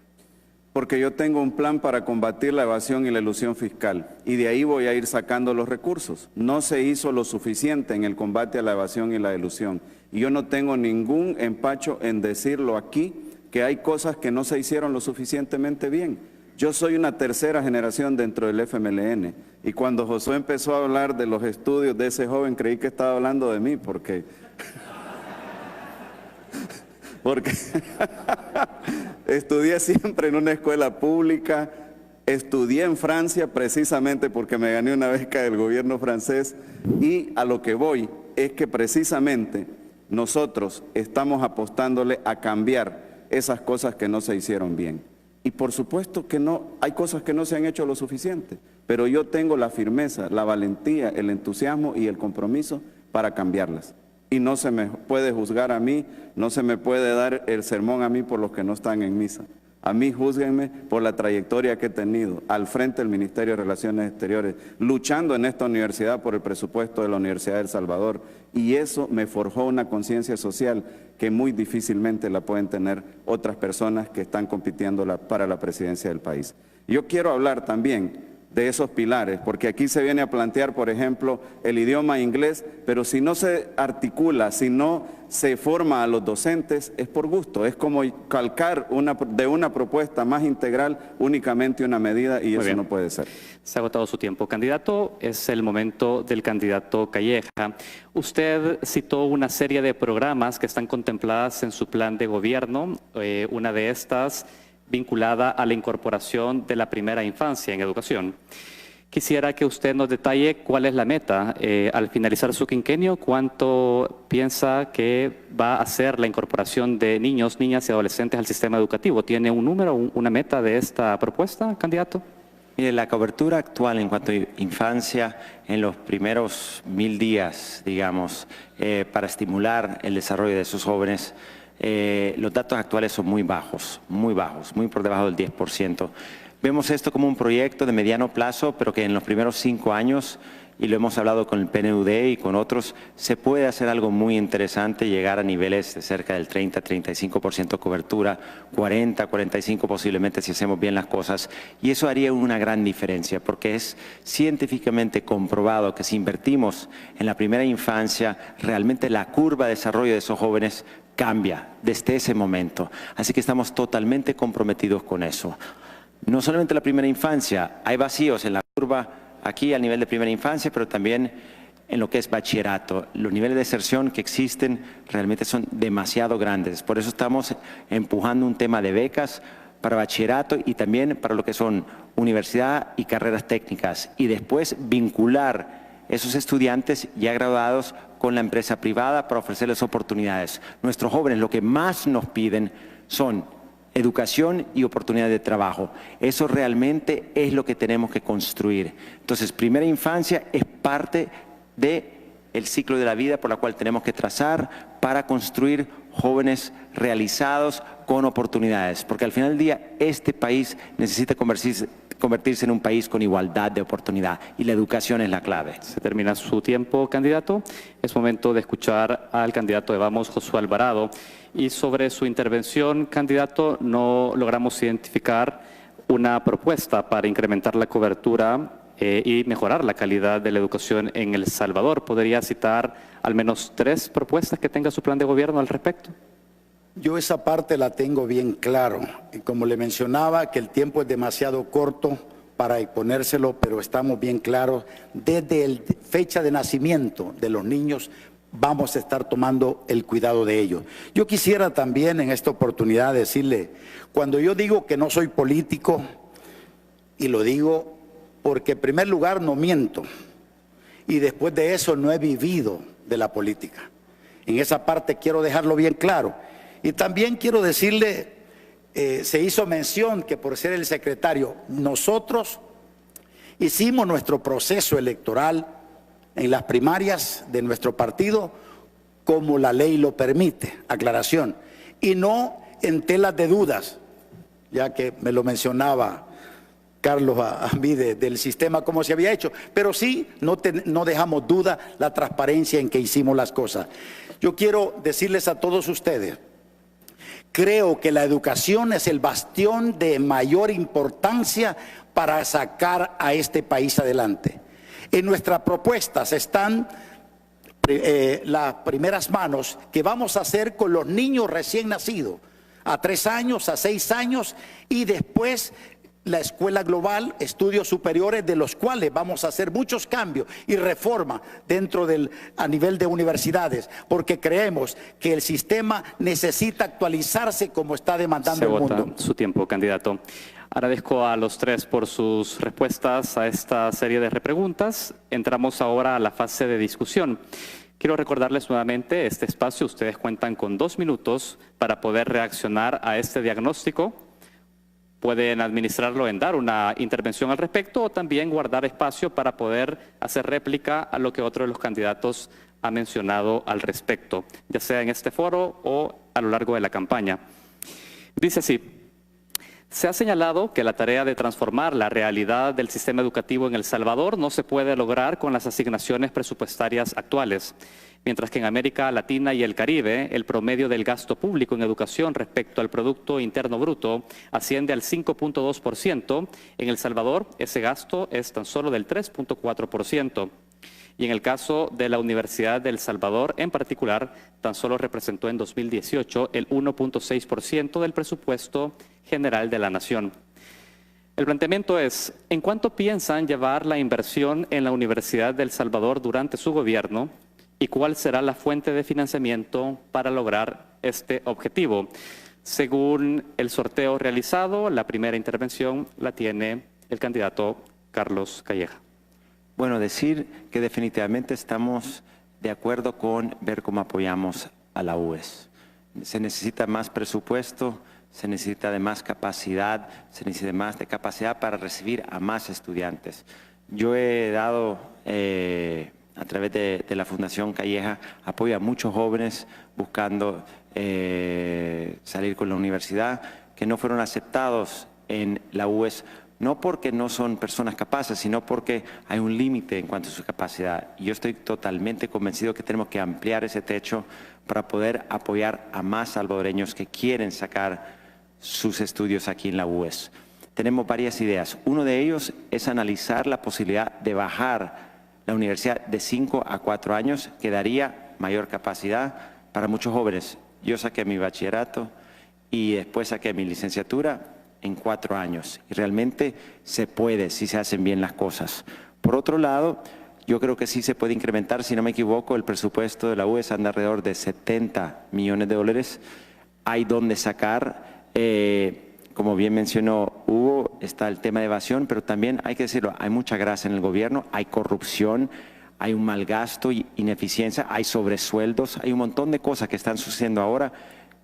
Porque yo tengo un plan para combatir la evasión y la elusión fiscal y de ahí voy a ir sacando los recursos. No se hizo lo suficiente en el combate a la evasión y la elusión. Y yo no tengo ningún empacho en decirlo aquí, que hay cosas que no se hicieron lo suficientemente bien. Yo soy una tercera generación dentro del FMLN. Y cuando Josué empezó a hablar de los estudios de ese joven, creí que estaba hablando de mí, porque estudié siempre en una escuela pública, estudié en Francia precisamente porque me gané una beca del gobierno francés, y a lo que voy es que precisamente nosotros estamos apostándole a cambiar esas cosas que no se hicieron bien. Y por supuesto que no, hay cosas que no se han hecho lo suficiente, pero yo tengo la firmeza, la valentía, el entusiasmo y el compromiso para cambiarlas. Y no se me puede juzgar a mí, no se me puede dar el sermón a mí por los que no están en misa. A mí júzguenme por la trayectoria que he tenido al frente del Ministerio de Relaciones Exteriores, luchando en esta universidad por el presupuesto de la Universidad de El Salvador. Y eso me forjó una conciencia social que muy difícilmente la pueden tener otras personas que están compitiendo para la presidencia del país. Yo quiero hablar también de esos pilares, porque aquí se viene a plantear, por ejemplo, el idioma inglés, pero si no se articula, si no se forma a los docentes, es por gusto, es como calcar de una propuesta más integral únicamente una medida, y eso no puede ser. Se ha agotado su tiempo. Candidato, es el momento del candidato Calleja. Usted citó una serie de programas que están contempladas en su plan de gobierno, una de estas vinculada a la incorporación de la primera infancia en educación. Quisiera que usted nos detalle cuál es la meta al finalizar su quinquenio, cuánto piensa que va a ser la incorporación de niños, niñas y adolescentes al sistema educativo. ¿Tiene un número, una meta de esta propuesta, candidato? Mire, la cobertura actual en cuanto a infancia en los primeros 1000 días, digamos, para estimular el desarrollo de esos jóvenes, los datos actuales son muy bajos, muy por debajo del 10%. Vemos esto como un proyecto de mediano plazo, pero que en los primeros 5 años, y lo hemos hablado con el PNUD y con otros, se puede hacer algo muy interesante, llegar a niveles de cerca del 30-35% cobertura, 40-45% posiblemente si hacemos bien las cosas, y eso haría una gran diferencia, porque es científicamente comprobado que si invertimos en la primera infancia, realmente la curva de desarrollo de esos jóvenes cambia desde ese momento. Así que estamos totalmente comprometidos con eso. No solamente la primera infancia, hay vacíos en la curva aquí al nivel de primera infancia, pero también en lo que es bachillerato. Los niveles de deserción que existen realmente son demasiado grandes. Por eso estamos empujando un tema de becas para bachillerato y también para lo que son universidad y carreras técnicas. Y después vincular esos estudiantes ya graduados con la empresa privada para ofrecerles oportunidades. Nuestros jóvenes lo que más nos piden son educación y oportunidad de trabajo. Eso realmente es lo que tenemos que construir. Entonces, primera infancia es parte del ciclo de la vida por la cual tenemos que trazar para construir jóvenes realizados con oportunidades. Porque al final del día, este país necesita convertirse en un país con igualdad de oportunidad y la educación es la clave. Se termina su tiempo, candidato. Es momento de escuchar al candidato de Vamos, Josué Alvarado. Y sobre su intervención, candidato, no logramos identificar una propuesta para incrementar la cobertura y mejorar la calidad de la educación en El Salvador. ¿Podría citar al menos 3 propuestas que tenga su plan de gobierno al respecto? Yo esa parte la tengo bien claro. Y como le mencionaba, que el tiempo es demasiado corto para exponérselo, pero estamos bien claros. Desde la fecha de nacimiento de los niños vamos a estar tomando el cuidado de ellos. Yo quisiera también en esta oportunidad decirle, cuando yo digo que no soy político, y lo digo porque en primer lugar no miento, y después de eso no he vivido de la política. En esa parte quiero dejarlo bien claro. Y también quiero decirle, se hizo mención que por ser el secretario, nosotros hicimos nuestro proceso electoral en las primarias de nuestro partido como la ley lo permite, aclaración, y no en telas de dudas, ya que me lo mencionaba Carlos a mí del sistema como se había hecho, pero sí no dejamos duda la transparencia en que hicimos las cosas. Yo quiero decirles a todos ustedes, creo que la educación es el bastión de mayor importancia para sacar a este país adelante. En nuestras propuestas están las primeras manos que vamos a hacer con los niños recién nacidos, a 3 años, a 6 años, y después la escuela global, estudios superiores, de los cuales vamos a hacer muchos cambios y reforma a nivel de universidades, porque creemos que el sistema necesita actualizarse como está demandando el mundo. Se agota su tiempo, candidato. Agradezco a los tres por sus respuestas a esta serie de repreguntas. Entramos ahora a la fase de discusión. Quiero recordarles nuevamente este espacio. Ustedes cuentan con 2 minutos para poder reaccionar a este diagnóstico. Pueden administrarlo en dar una intervención al respecto o también guardar espacio para poder hacer réplica a lo que otro de los candidatos ha mencionado al respecto, ya sea en este foro o a lo largo de la campaña. Dice así: se ha señalado que la tarea de transformar la realidad del sistema educativo en El Salvador no se puede lograr con las asignaciones presupuestarias actuales. Mientras que en América Latina y el Caribe, el promedio del gasto público en educación respecto al Producto Interno Bruto asciende al 5.2%, en El Salvador ese gasto es tan solo del 3.4%. Y en el caso de la Universidad de El Salvador en particular, tan solo representó en 2018 el 1.6% del presupuesto general de la nación. El planteamiento es: ¿en cuánto piensan llevar la inversión en la Universidad de El Salvador durante su gobierno? ¿Y cuál será la fuente de financiamiento para lograr este objetivo? Según el sorteo realizado, la primera intervención la tiene el candidato Carlos Calleja. Bueno, decir que definitivamente estamos de acuerdo con ver cómo apoyamos a la UES. Se necesita más presupuesto, se necesita de más capacidad, se necesita más de capacidad para recibir a más estudiantes. Yo he dado a través de la Fundación Calleja apoyo a muchos jóvenes buscando salir con la universidad, que no fueron aceptados en la UES, no porque no son personas capaces, sino porque hay un límite en cuanto a su capacidad. Y yo estoy totalmente convencido que tenemos que ampliar ese techo para poder apoyar a más salvadoreños que quieren sacar sus estudios aquí en la UES. Tenemos varias ideas. Uno de ellos es analizar la posibilidad de bajar la universidad de 5 a 4 años, que daría mayor capacidad para muchos jóvenes. Yo saqué mi bachillerato y después saqué mi licenciatura en 4 años. Y realmente se puede si se hacen bien las cosas. Por otro lado, yo creo que sí se puede incrementar, si no me equivoco, el presupuesto de la UES anda alrededor de $70 millones. Hay donde sacar. Como bien mencionó Hugo, está el tema de evasión, pero también hay que decirlo, hay mucha grasa en el gobierno, hay corrupción, hay un mal gasto y ineficiencia, hay sobresueldos, hay un montón de cosas que están sucediendo ahora,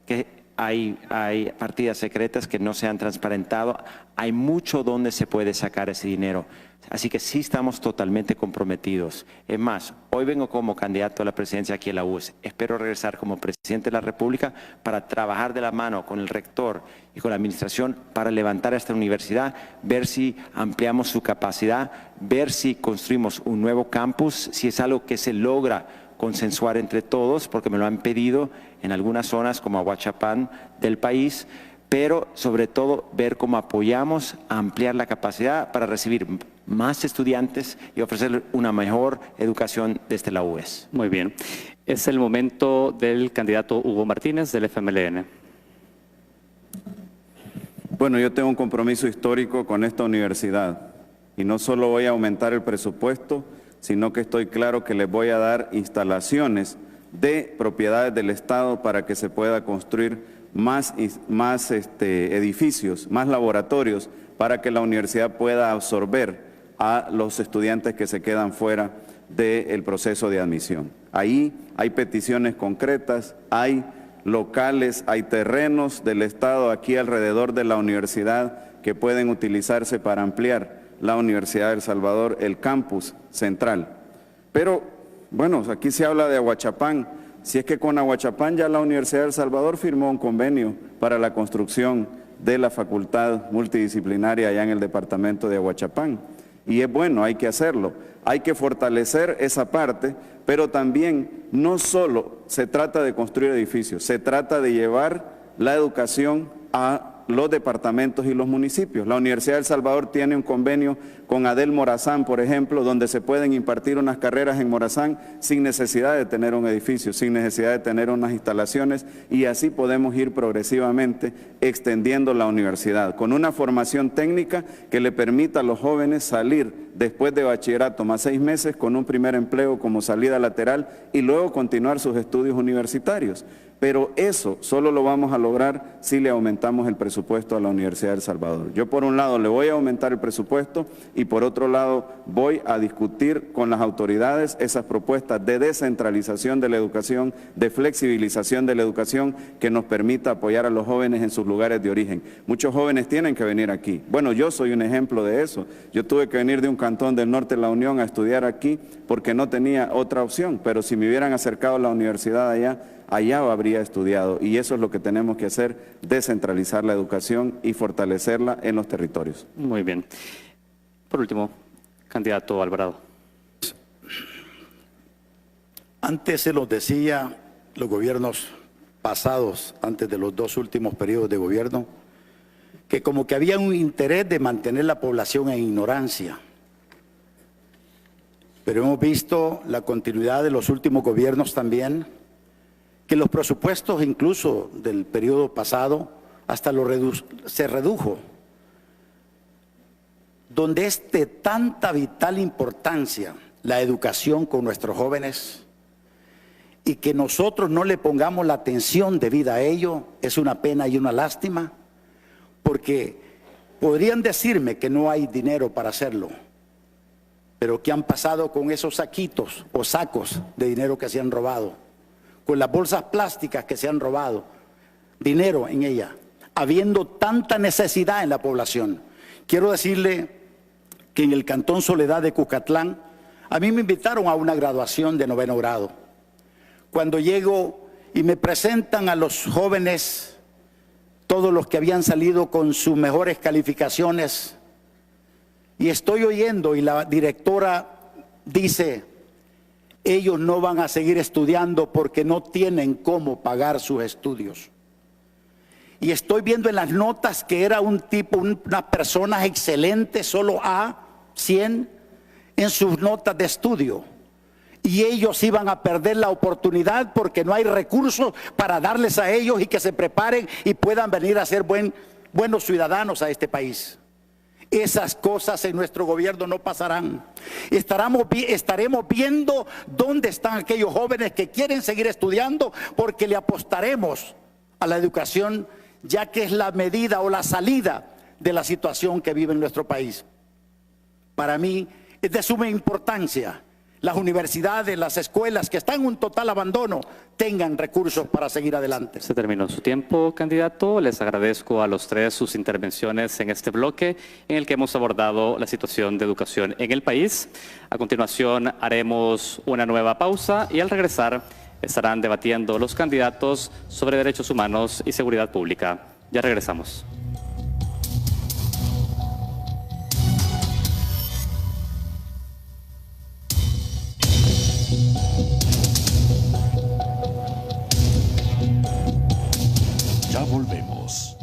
que hay partidas secretas que no se han transparentado, hay mucho donde se puede sacar ese dinero. Así que sí estamos totalmente comprometidos. Es más, hoy vengo como candidato a la presidencia aquí en la UES. Espero regresar como presidente de la República para trabajar de la mano con el rector y con la administración para levantar esta universidad, ver si ampliamos su capacidad, ver si construimos un nuevo campus, si es algo que se logra consensuar entre todos, porque me lo han pedido en algunas zonas como Aguachapán del país, pero sobre todo ver cómo apoyamos a ampliar la capacidad para recibir más estudiantes y ofrecer una mejor educación desde la UES. Muy bien. Es el momento del candidato Hugo Martínez del FMLN. Bueno, yo tengo un compromiso histórico con esta universidad y no solo voy a aumentar el presupuesto, sino que estoy claro que les voy a dar instalaciones de propiedades del Estado para que se pueda construir más edificios, más laboratorios, para que la universidad pueda absorber a los estudiantes que se quedan fuera del proceso de admisión. Ahí hay peticiones concretas, hay locales, hay terrenos del Estado aquí alrededor de la universidad que pueden utilizarse para ampliar la Universidad de El Salvador, el campus central. Pero, bueno, aquí se habla de Aguachapán. Si es que con Aguachapán ya la Universidad de El Salvador firmó un convenio para la construcción de la facultad multidisciplinaria allá en el departamento de Aguachapán. Y es bueno, hay que hacerlo. Hay que fortalecer esa parte, pero también no solo se trata de construir edificios, se trata de llevar la educación a los departamentos y los municipios. La Universidad de El Salvador tiene un convenio con Adel Morazán, por ejemplo, donde se pueden impartir unas carreras en Morazán sin necesidad de tener un edificio, sin necesidad de tener unas instalaciones, y así podemos ir progresivamente extendiendo la universidad con una formación técnica que le permita a los jóvenes salir después de bachillerato más 6 meses con un primer empleo como salida lateral y luego continuar sus estudios universitarios. Pero eso solo lo vamos a lograr si le aumentamos el presupuesto a la Universidad de El Salvador. Yo por un lado le voy a aumentar el presupuesto y por otro lado voy a discutir con las autoridades esas propuestas de descentralización de la educación, de flexibilización de la educación que nos permita apoyar a los jóvenes en sus lugares de origen. Muchos jóvenes tienen que venir aquí. Bueno, yo soy un ejemplo de eso. Yo tuve que venir de un cantón del norte de la Unión a estudiar aquí porque no tenía otra opción, pero si me hubieran acercado a la universidad allá habría estudiado, y eso es lo que tenemos que hacer, descentralizar la educación y fortalecerla en los territorios. Muy bien. Por último, candidato Alvarado. Antes se los decía, los gobiernos pasados, antes de los 2 últimos periodos de gobierno, que como que había un interés de mantener la población en ignorancia. Pero hemos visto la continuidad de los últimos gobiernos también, que los presupuestos incluso del periodo pasado hasta se redujo. Donde es de tanta vital importancia la educación con nuestros jóvenes y que nosotros no le pongamos la atención debida a ello, es una pena y una lástima, porque podrían decirme que no hay dinero para hacerlo, pero ¿qué han pasado con esos saquitos o sacos de dinero que se han robado? Con las bolsas plásticas que se han robado, dinero en ella, habiendo tanta necesidad en la población. Quiero decirle que en el Cantón Soledad de Cucatlán, a mí me invitaron a una graduación de 9º grado. Cuando llego y me presentan a los jóvenes, todos los que habían salido con sus mejores calificaciones, y estoy oyendo y la directora dice: ellos no van a seguir estudiando porque no tienen cómo pagar sus estudios. Y estoy viendo en las notas que era un tipo, una persona excelente, solo A100 en sus notas de estudio. Y ellos iban a perder la oportunidad porque no hay recursos para darles a ellos y que se preparen y puedan venir a ser buenos ciudadanos a este país. Esas cosas en nuestro gobierno no pasarán. Estaremos viendo dónde están aquellos jóvenes que quieren seguir estudiando, porque le apostaremos a la educación, ya que es la medida o la salida de la situación que vive en nuestro país. Para mí es de suma importancia las universidades, las escuelas que están en un total abandono, tengan recursos para seguir adelante. Se terminó su tiempo, candidato. Les agradezco a los 3 sus intervenciones en este bloque en el que hemos abordado la situación de educación en el país. A continuación haremos una nueva pausa y al regresar estarán debatiendo los candidatos sobre derechos humanos y seguridad pública. Ya regresamos. Ya volvemos.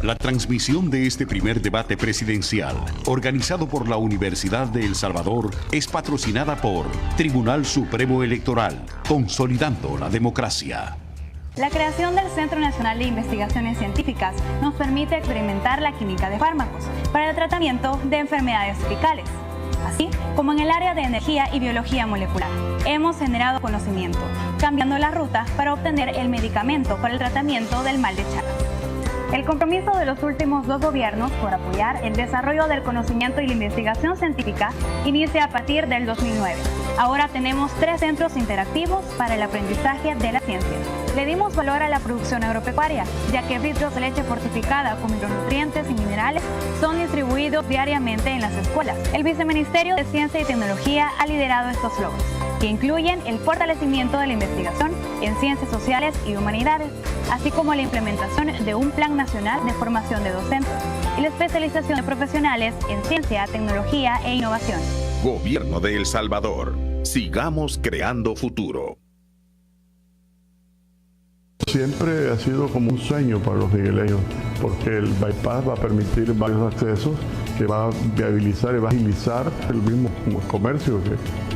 La transmisión de este primer debate presidencial, organizado por la Universidad de El Salvador, es patrocinada por Tribunal Supremo Electoral, consolidando la democracia. La creación del Centro Nacional de Investigaciones Científicas nos permite experimentar la química de fármacos para el tratamiento de enfermedades tropicales, así como en el área de energía y biología molecular. Hemos generado conocimiento, cambiando la ruta para obtener el medicamento para el tratamiento del mal de Chagas. El compromiso de los últimos 2 gobiernos por apoyar el desarrollo del conocimiento y la investigación científica inicia a partir del 2009. Ahora tenemos 3 centros interactivos para el aprendizaje de la ciencia. Le dimos valor a la producción agropecuaria, ya que litros de leche fortificada con micronutrientes y minerales son distribuidos diariamente en las escuelas. El Viceministerio de Ciencia y Tecnología ha liderado estos logros, que incluyen el fortalecimiento de la investigación en ciencias sociales y humanidades, así como la implementación de un plan nacional de formación de docentes y la especialización de profesionales en ciencia, tecnología e innovación. Gobierno de El Salvador. Sigamos creando futuro. siempre ha sido como un sueño para los migueleños, porque el bypass va a permitir varios accesos que va a viabilizar y va a agilizar el mismo comercio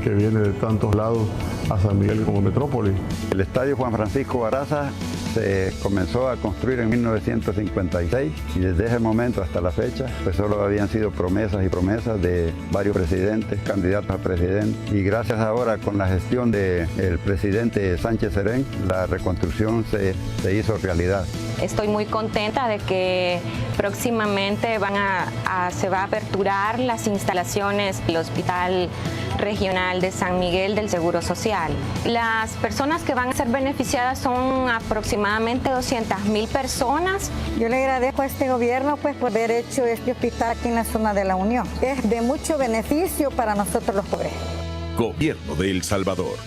que viene de tantos lados a San Miguel como metrópoli. El estadio Juan Francisco Barraza se comenzó a construir en 1956 y desde ese momento hasta la fecha pues solo habían sido promesas y promesas de varios presidentes, candidatos a presidente, y gracias ahora con la gestión del presidente Sánchez Serén la reconstrucción se hizo realidad. Estoy muy contenta de que próximamente se va a aperturar las instalaciones del Hospital Regional de San Miguel del Seguro Social. Las personas que van a ser beneficiadas son aproximadamente 200.000 personas. Yo le agradezco a este gobierno por haber hecho este hospital aquí en la zona de la Unión. Es de mucho beneficio para nosotros los pobres. Gobierno de El Salvador.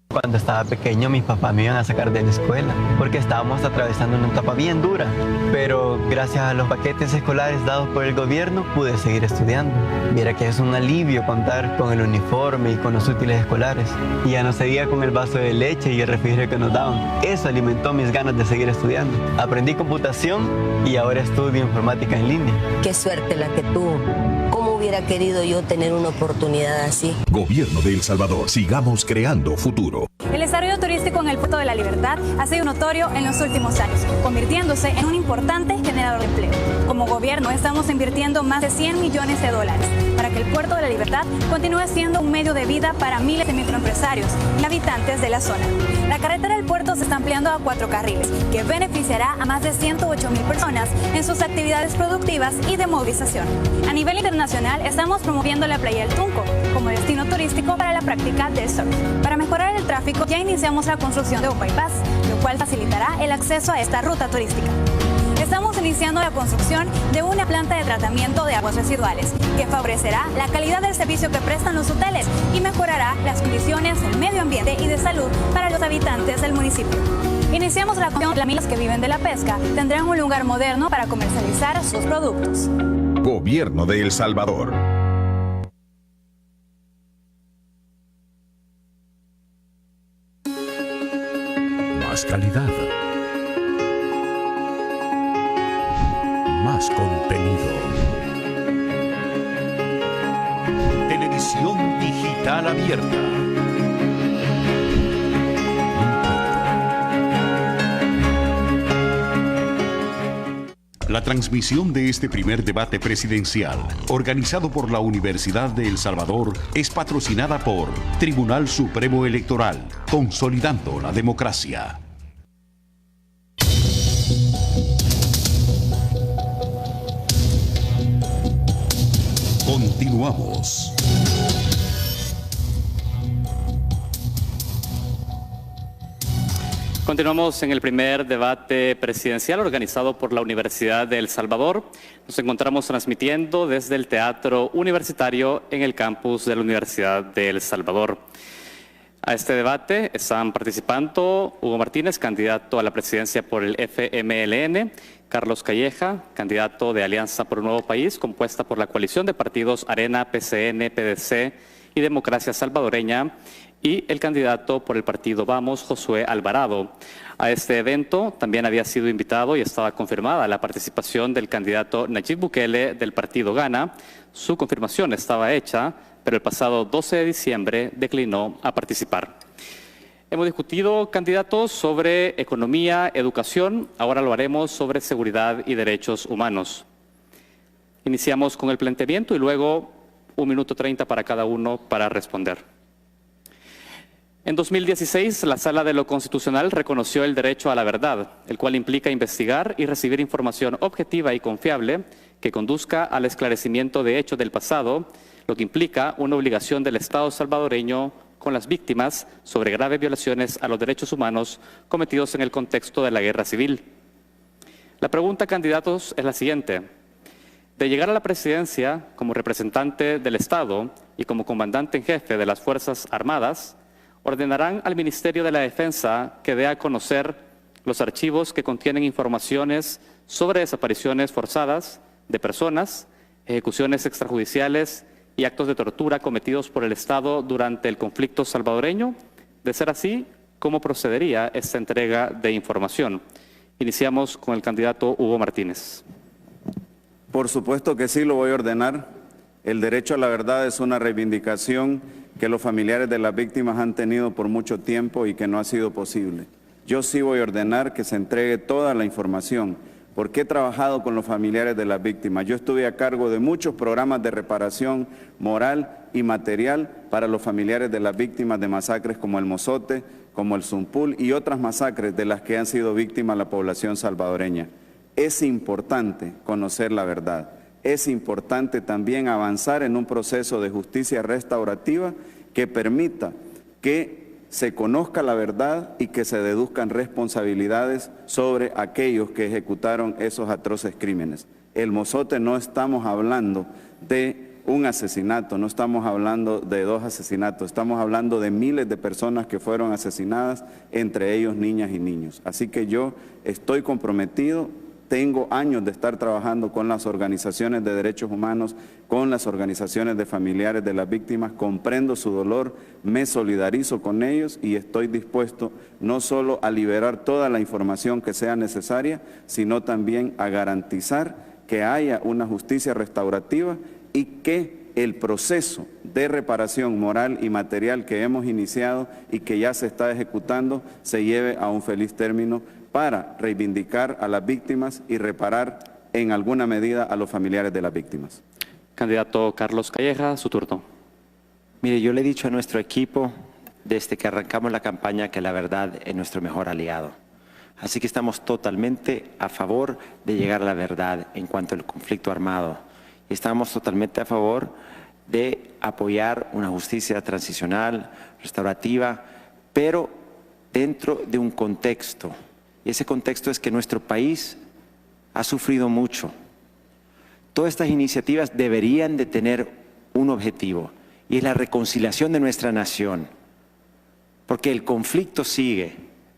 Cuando estaba pequeño, mis papás me iban a sacar de la escuela porque estábamos atravesando una etapa bien dura. Pero gracias a los paquetes escolares dados por el gobierno, pude seguir estudiando. Mira que es un alivio contar con el uniforme y con los útiles escolares. Y ya no seguía con el vaso de leche y el refrigerio que nos daban. Eso alimentó mis ganas de seguir estudiando. Aprendí computación y ahora estudio informática en línea. Qué suerte la que tuvo. ¿Cómo hubiera querido yo tener una oportunidad así? Gobierno de El Salvador. Sigamos creando futuro. El desarrollo turístico en el Puerto de la Libertad ha sido notorio en los últimos años, convirtiéndose en un importante generador de empleo. Como gobierno estamos invirtiendo más de $100 millones para que el Puerto de la Libertad continúe siendo un medio de vida para miles de microempresarios y habitantes de la zona. La carretera del puerto se está ampliando a 4 carriles, que beneficiará a más de 108.000 personas en sus actividades productivas y de movilización. A nivel internacional estamos promoviendo la playa del Tunco como destino turístico para la práctica del surf. Para mejorar el tráfico ya iniciamos la construcción de un bypass, lo cual facilitará el acceso a esta ruta turística. Estamos iniciando la construcción de una planta de tratamiento de aguas residuales que favorecerá la calidad del servicio que prestan los hoteles y mejorará las condiciones del medio ambiente y de salud para los habitantes del municipio. Iniciamos la construcción de las familias que viven de la pesca tendrán un lugar moderno para comercializar sus productos. Gobierno de El Salvador. Más calidad. Más contenido. Televisión digital abierta. La transmisión de este primer debate presidencial, organizado por la Universidad de El Salvador, es patrocinada por Tribunal Supremo Electoral, consolidando la democracia. Continuamos. Continuamos en el primer debate presidencial organizado por la Universidad de El Salvador. Nos encontramos transmitiendo desde el Teatro Universitario en el campus de la Universidad de El Salvador. A este debate están participando Hugo Martínez, candidato a la presidencia por el FMLN, Carlos Calleja, candidato de Alianza por un Nuevo País, compuesta por la coalición de partidos Arena, PCN, PDC y Democracia Salvadoreña, y el candidato por el partido Vamos, Josué Alvarado. A este evento también había sido invitado y estaba confirmada la participación del candidato Nayib Bukele del partido Gana. Su confirmación estaba hecha, pero el pasado 12 de diciembre declinó a participar. Hemos discutido, candidatos, sobre economía, educación. Ahora lo haremos sobre seguridad y derechos humanos. Iniciamos con el planteamiento y luego 1 minuto 30 para cada uno para responder. En 2016, la Sala de lo Constitucional reconoció el derecho a la verdad, el cual implica investigar y recibir información objetiva y confiable que conduzca al esclarecimiento de hechos del pasado, lo que implica una obligación del Estado salvadoreño con las víctimas sobre graves violaciones a los derechos humanos cometidos en el contexto de la guerra civil. La pregunta, candidatos, es la siguiente. De llegar a la presidencia como representante del Estado y como comandante en jefe de las Fuerzas Armadas, ordenarán al Ministerio de la Defensa que dé a conocer los archivos que contienen informaciones sobre desapariciones forzadas de personas, ejecuciones extrajudiciales y actos de tortura cometidos por el Estado durante el conflicto salvadoreño. De ser así, ¿cómo procedería esta entrega de información? Iniciamos con el candidato Hugo Martínez. Por supuesto que sí, lo voy a ordenar. El derecho a la verdad es una reivindicación que los familiares de las víctimas han tenido por mucho tiempo y que no ha sido posible. Yo sí voy a ordenar que se entregue toda la información, porque he trabajado con los familiares de las víctimas. Yo estuve a cargo de muchos programas de reparación moral y material para los familiares de las víctimas de masacres como el Mozote, como el Zumpul y otras masacres de las que han sido víctimas la población salvadoreña. Es importante conocer la verdad. Es importante también avanzar en un proceso de justicia restaurativa que permita que se conozca la verdad y que se deduzcan responsabilidades sobre aquellos que ejecutaron esos atroces crímenes. El Mozote no estamos hablando de un asesinato, no estamos hablando de 2 asesinatos, estamos hablando de miles de personas que fueron asesinadas, entre ellos niñas y niños. Así que yo estoy comprometido. Tengo años de estar trabajando con las organizaciones de derechos humanos, con las organizaciones de familiares de las víctimas, comprendo su dolor, me solidarizo con ellos y estoy dispuesto no solo a liberar toda la información que sea necesaria, sino también a garantizar que haya una justicia restaurativa y que el proceso de reparación moral y material que hemos iniciado y que ya se está ejecutando se lleve a un feliz término para reivindicar a las víctimas y reparar en alguna medida a los familiares de las víctimas. Candidato Carlos Calleja, su turno. Mire, yo le he dicho a nuestro equipo desde que arrancamos la campaña que la verdad es nuestro mejor aliado. Así que estamos totalmente a favor de llegar a la verdad en cuanto al conflicto armado. Y estamos totalmente a favor de apoyar una justicia transicional, restaurativa, pero dentro de un contexto. Y ese contexto es que nuestro país ha sufrido mucho. Todas estas iniciativas deberían de tener un objetivo, y es la reconciliación de nuestra nación. Porque el conflicto sigue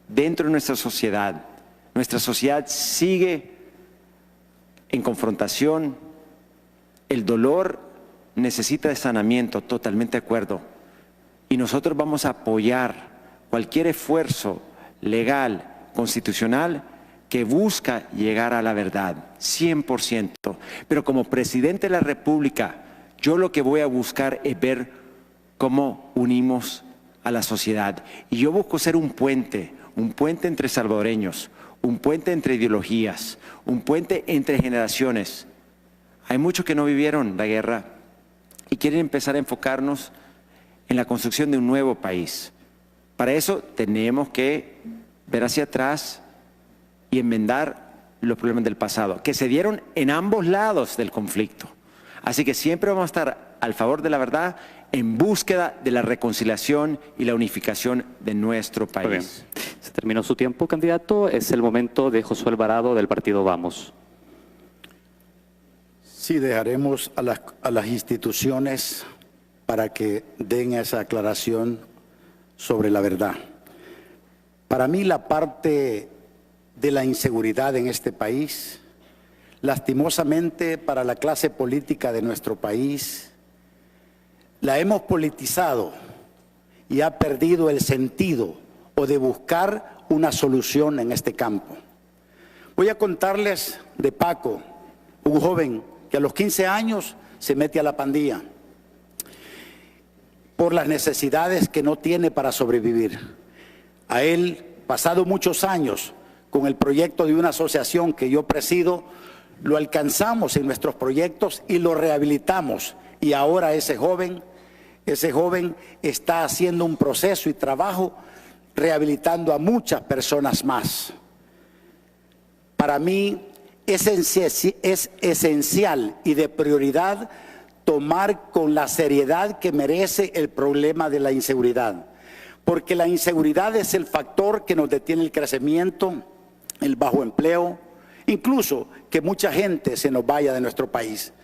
dentro de nuestra sociedad. Nuestra sociedad sigue en confrontación. El dolor necesita de sanamiento, totalmente de acuerdo. Y nosotros vamos a apoyar cualquier esfuerzo legal, constitucional, que busca llegar a la verdad, 100%. Pero como presidente de la República, yo lo que voy a buscar es ver cómo unimos a la sociedad. Y yo busco ser un puente entre salvadoreños, un puente entre ideologías, un puente entre generaciones. Hay muchos que no vivieron la guerra y quieren empezar a enfocarnos en la construcción de un nuevo país. Para eso tenemos que ver hacia atrás y enmendar los problemas del pasado, que se dieron en ambos lados del conflicto. Así que siempre vamos a estar al favor de la verdad, en búsqueda de la reconciliación y la unificación de nuestro país. Muy bien. Se terminó su tiempo, candidato. Es el momento de Josué Alvarado del partido Vamos. Sí, dejaremos a las instituciones para que den esa aclaración sobre la verdad. Para mí la parte de la inseguridad en este país, lastimosamente para la clase política de nuestro país, la hemos politizado y ha perdido el sentido o de buscar una solución en este campo. Voy a contarles de Paco, un joven que a los 15 años se mete a la pandilla por las necesidades que no tiene para sobrevivir. A él, pasado muchos años, con el proyecto de una asociación que yo presido, lo alcanzamos en nuestros proyectos y lo rehabilitamos. Y ahora ese joven está haciendo un proceso y trabajo rehabilitando a muchas personas más. Para mí es esencial y de prioridad tomar con la seriedad que merece el problema de la inseguridad, porque la inseguridad es el factor que nos detiene el crecimiento, el bajo empleo, incluso que mucha gente se nos vaya de nuestro país.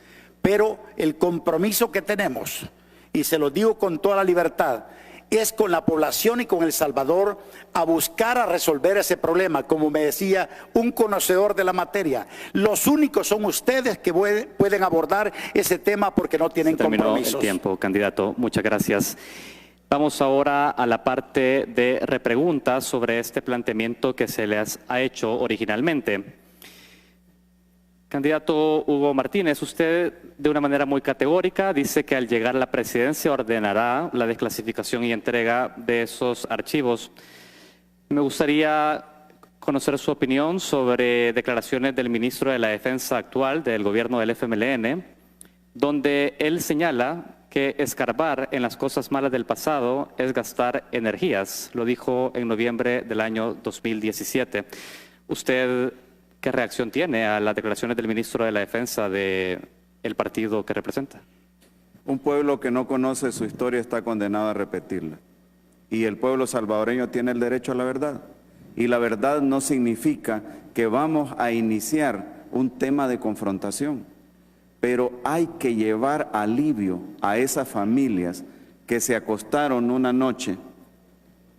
Pero el compromiso que tenemos, y se lo digo con toda la libertad, es con la población y con El Salvador a buscar a resolver ese problema. Como me decía un conocedor de la materia, los únicos son ustedes que pueden abordar ese tema porque no tienen compromisos. Terminó el tiempo, candidato. Muchas gracias. Vamos ahora a la parte de repreguntas sobre este planteamiento que se les ha hecho originalmente. Candidato Hugo Martínez, usted de una manera muy categórica dice que al llegar a la presidencia ordenará la desclasificación y entrega de esos archivos. Me gustaría conocer su opinión sobre declaraciones del ministro de la Defensa actual del gobierno del FMLN, donde él señala que escarbar en las cosas malas del pasado es gastar energías. Lo dijo en noviembre del año 2017. ¿Usted qué reacción tiene a las declaraciones del ministro de la Defensa del partido que representa? Un pueblo que no conoce su historia está condenado a repetirla. Y el pueblo salvadoreño tiene el derecho a la verdad. Y la verdad no significa que vamos a iniciar un tema de confrontación. Pero hay que llevar alivio a esas familias que se acostaron una noche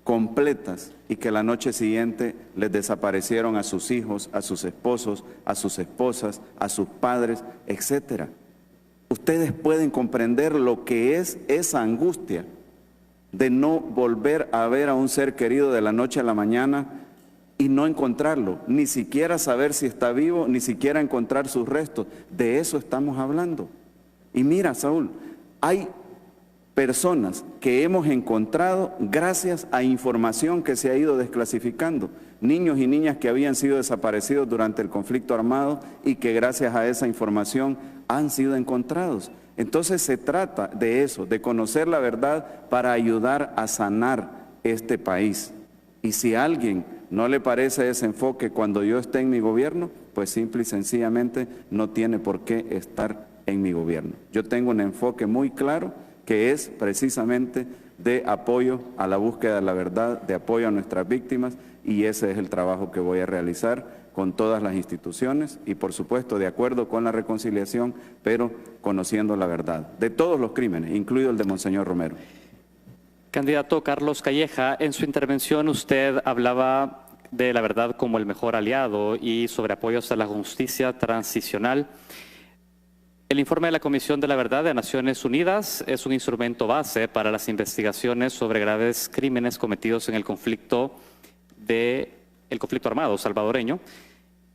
completas y que la noche siguiente les desaparecieron a sus hijos, a sus esposos, a sus esposas, a sus padres, etc. Ustedes pueden comprender lo que es esa angustia de no volver a ver a un ser querido de la noche a la mañana y no encontrarlo, ni siquiera saber si está vivo, ni siquiera encontrar sus restos. De eso estamos hablando. Y mira, Saúl, hay personas que hemos encontrado gracias a información que se ha ido desclasificando. Niños y niñas que habían sido desaparecidos durante el conflicto armado y que gracias a esa información han sido encontrados. Entonces se trata de eso, de conocer la verdad para ayudar a sanar este país. Y si a alguien no le parece ese enfoque cuando yo esté en mi gobierno, pues simple y sencillamente no tiene por qué estar en mi gobierno. Yo tengo un enfoque muy claro que es precisamente de apoyo a la búsqueda de la verdad, de apoyo a nuestras víctimas, y ese es el trabajo que voy a realizar con todas las instituciones y por supuesto de acuerdo con la reconciliación, pero conociendo la verdad de todos los crímenes, incluido el de Monseñor Romero. Candidato Carlos Calleja, en su intervención usted hablaba de la verdad como el mejor aliado y sobre apoyos a la justicia transicional. El informe de la Comisión de la Verdad de Naciones Unidas es un instrumento base para las investigaciones sobre graves crímenes cometidos en el conflicto armado salvadoreño.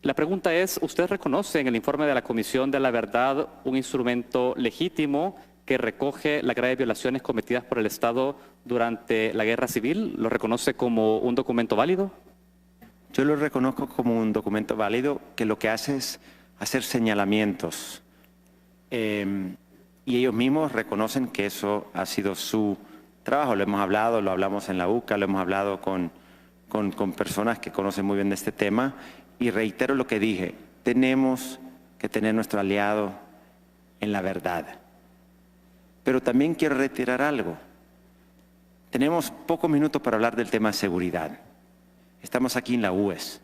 La pregunta es, ¿usted reconoce en el informe de la Comisión de la Verdad un instrumento legítimo que recoge las graves violaciones cometidas por el Estado durante la guerra civil? ¿Lo reconoce como un documento válido? Yo lo reconozco como un documento válido que lo que hace es hacer señalamientos. Y ellos mismos reconocen que eso ha sido su trabajo. Lo hemos hablado, lo hablamos en la UCA, lo hemos hablado con personas que conocen muy bien de este tema. Y reitero lo que dije, tenemos que tener nuestro aliado en la verdad. Pero también quiero retirar algo. Tenemos pocos minutos para hablar del tema de seguridad. Estamos aquí en la UES.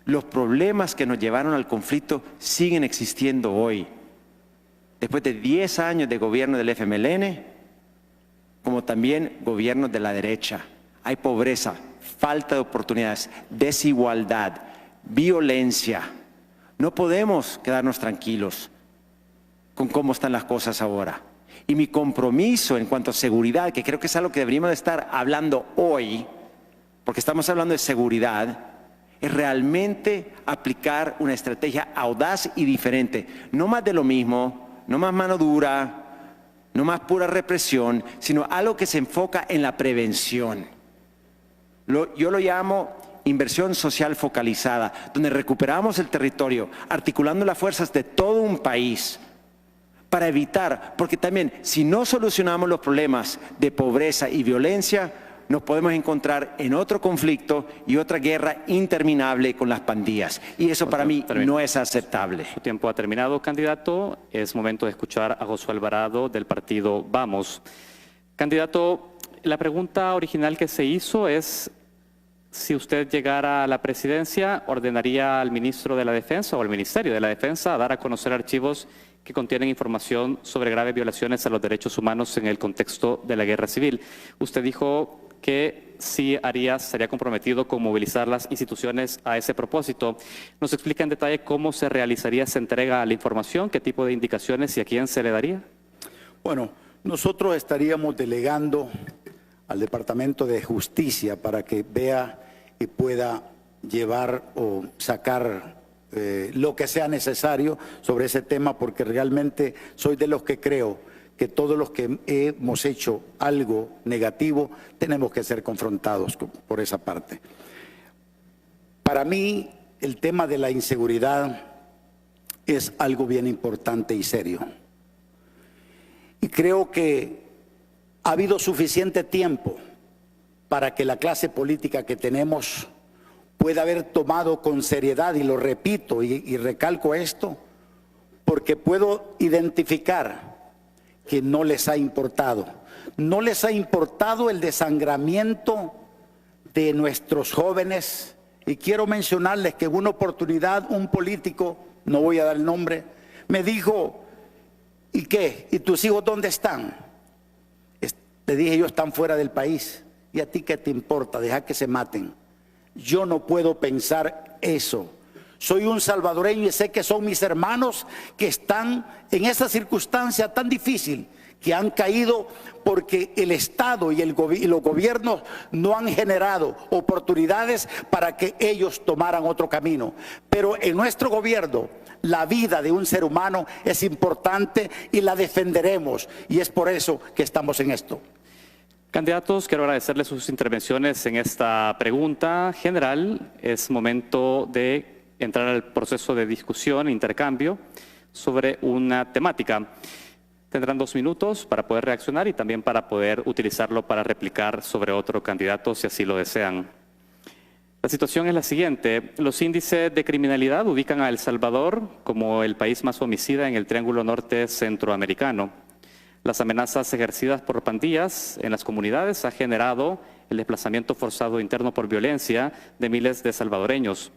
Los problemas que nos llevaron al conflicto siguen existiendo hoy. Después de 10 años de gobierno del FMLN, como también gobiernos de la derecha. Hay pobreza, falta de oportunidades, desigualdad, violencia. No podemos quedarnos tranquilos con cómo están las cosas ahora. Y mi compromiso en cuanto a seguridad, que creo que es algo que deberíamos de estar hablando hoy, porque estamos hablando de seguridad, es realmente aplicar una estrategia audaz y diferente. No más de lo mismo, no más mano dura, no más pura represión, sino algo que se enfoca en la prevención. Yo lo llamo inversión social focalizada, donde recuperamos el territorio, articulando las fuerzas de todo un país, para evitar, porque también si no solucionamos los problemas de pobreza y violencia, nos podemos encontrar en otro conflicto y otra guerra interminable con las pandillas. Y eso para mí no es aceptable. Su tiempo ha terminado, candidato. Es momento de escuchar a Josué Alvarado del partido Vamos. Candidato, la pregunta original que se hizo es si usted llegara a la presidencia, ¿ordenaría al ministro de la Defensa o al Ministerio de la Defensa a dar a conocer archivos que contienen información sobre graves violaciones a los derechos humanos en el contexto de la guerra civil? Usted dijo que sí estaría comprometido con movilizar las instituciones a ese propósito. ¿Nos explica en detalle cómo se realizaría esa entrega a la información? ¿Qué tipo de indicaciones y a quién se le daría? Bueno, nosotros estaríamos delegando al Departamento de Justicia para que vea y pueda llevar o sacar lo que sea necesario sobre ese tema, porque realmente soy de los que creo que todos los que hemos hecho algo negativo tenemos que ser confrontados por esa parte. Para mí, el tema de la inseguridad es algo bien importante y serio. Y creo que ha habido suficiente tiempo para que la clase política que tenemos pueda haber tomado con seriedad, y lo repito y recalco esto, porque puedo identificar que no les ha importado. No les ha importado el desangramiento de nuestros jóvenes. Y quiero mencionarles que en una oportunidad un político, no voy a dar el nombre, me dijo, ¿y qué? ¿Y tus hijos dónde están? Le dije, ellos están fuera del país. ¿Y a ti qué te importa? Deja que se maten. Yo no puedo pensar eso. Soy un salvadoreño y sé que son mis hermanos que están en esa circunstancia tan difícil, que han caído porque el Estado y los gobiernos no han generado oportunidades para que ellos tomaran otro camino. Pero en nuestro gobierno, la vida de un ser humano es importante y la defenderemos, y es por eso que estamos en esto. Candidatos, quiero agradecerles sus intervenciones en esta pregunta general. Es momento de entrar al proceso de discusión e intercambio sobre una temática. Tendrán 2 minutos para poder reaccionar y también para poder utilizarlo para replicar sobre otro candidato si así lo desean. La situación es la siguiente. Los índices de criminalidad ubican a El Salvador como el país más homicida en el Triángulo Norte Centroamericano. Las amenazas ejercidas por pandillas en las comunidades ha generado el desplazamiento forzado interno por violencia de miles de salvadoreños.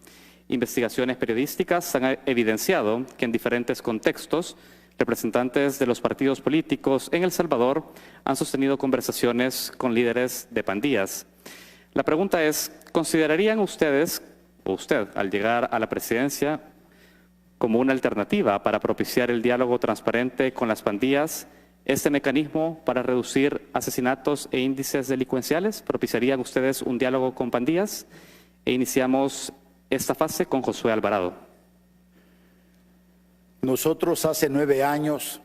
Investigaciones periodísticas han evidenciado que en diferentes contextos representantes de los partidos políticos en El Salvador han sostenido conversaciones con líderes de pandillas. La pregunta es, ¿considerarían ustedes, o usted, al llegar a la presidencia, como una alternativa para propiciar el diálogo transparente con las pandillas, este mecanismo para reducir asesinatos e índices delincuenciales? ¿Propiciarían ustedes un diálogo con pandillas? E iniciamos esta fase con Josué Alvarado. Nosotros hace 9 años,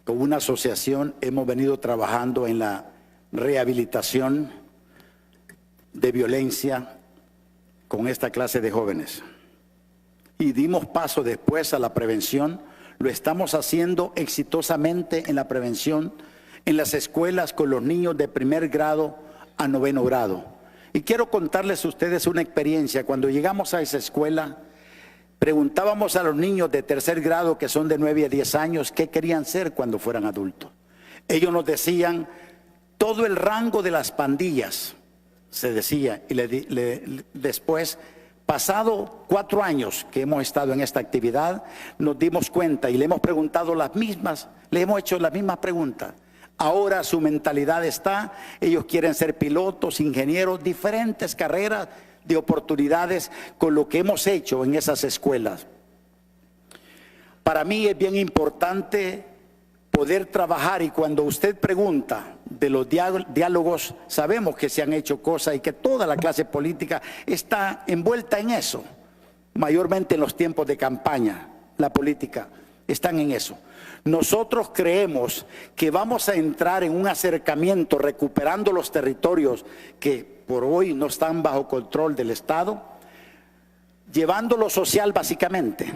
con una asociación, hemos venido trabajando en la rehabilitación de violencia con esta clase de jóvenes. Y dimos paso después a la prevención. Lo estamos haciendo exitosamente en la prevención, en las escuelas con los niños de 1er grado a 9º grado. Y quiero contarles a ustedes una experiencia. Cuando llegamos a esa escuela, preguntábamos a los niños de 3er grado, que son de 9 a 10 años, qué querían ser cuando fueran adultos. Ellos nos decían todo el rango de las pandillas, se decía, y después, pasado 4 años que hemos estado en esta actividad, nos dimos cuenta y le hemos preguntado le hemos hecho las mismas preguntas. Ahora su mentalidad está, ellos quieren ser pilotos, ingenieros, diferentes carreras de oportunidades con lo que hemos hecho en esas escuelas. Para mí es bien importante poder trabajar, y cuando usted pregunta de los diálogos, sabemos que se han hecho cosas y que toda la clase política está envuelta en eso, mayormente en los tiempos de campaña, la política están en eso. Nosotros creemos que vamos a entrar en un acercamiento recuperando los territorios que por hoy no están bajo control del Estado, llevando lo social básicamente,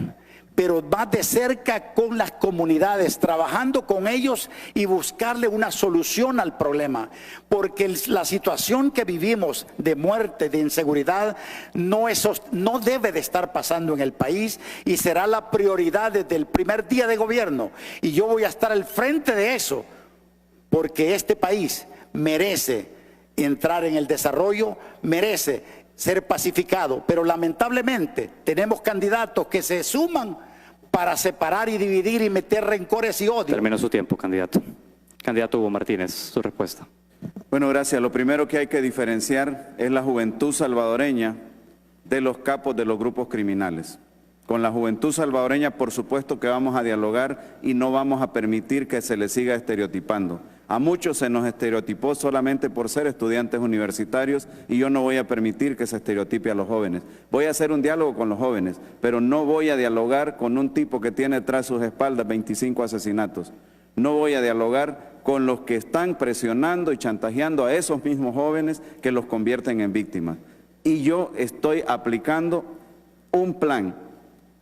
pero más de cerca con las comunidades, trabajando con ellos y buscarle una solución al problema, porque la situación que vivimos de muerte, de inseguridad, no debe de estar pasando en el país, y será la prioridad desde el primer día de gobierno, y yo voy a estar al frente de eso, porque este país merece entrar en el desarrollo, merece ser pacificado, pero lamentablemente tenemos candidatos que se suman para separar y dividir y meter rencores y odio. Terminó su tiempo, candidato. Candidato Hugo Martínez, su respuesta. Bueno, gracias. Lo primero que hay que diferenciar es la juventud salvadoreña de los capos de los grupos criminales. Con la juventud salvadoreña, por supuesto que vamos a dialogar y no vamos a permitir que se le siga estereotipando. A muchos se nos estereotipó solamente por ser estudiantes universitarios y yo no voy a permitir que se estereotipe a los jóvenes. Voy a hacer un diálogo con los jóvenes, pero no voy a dialogar con un tipo que tiene tras sus espaldas 25 asesinatos. No voy a dialogar con los que están presionando y chantajeando a esos mismos jóvenes que los convierten en víctimas. Y yo estoy aplicando un plan,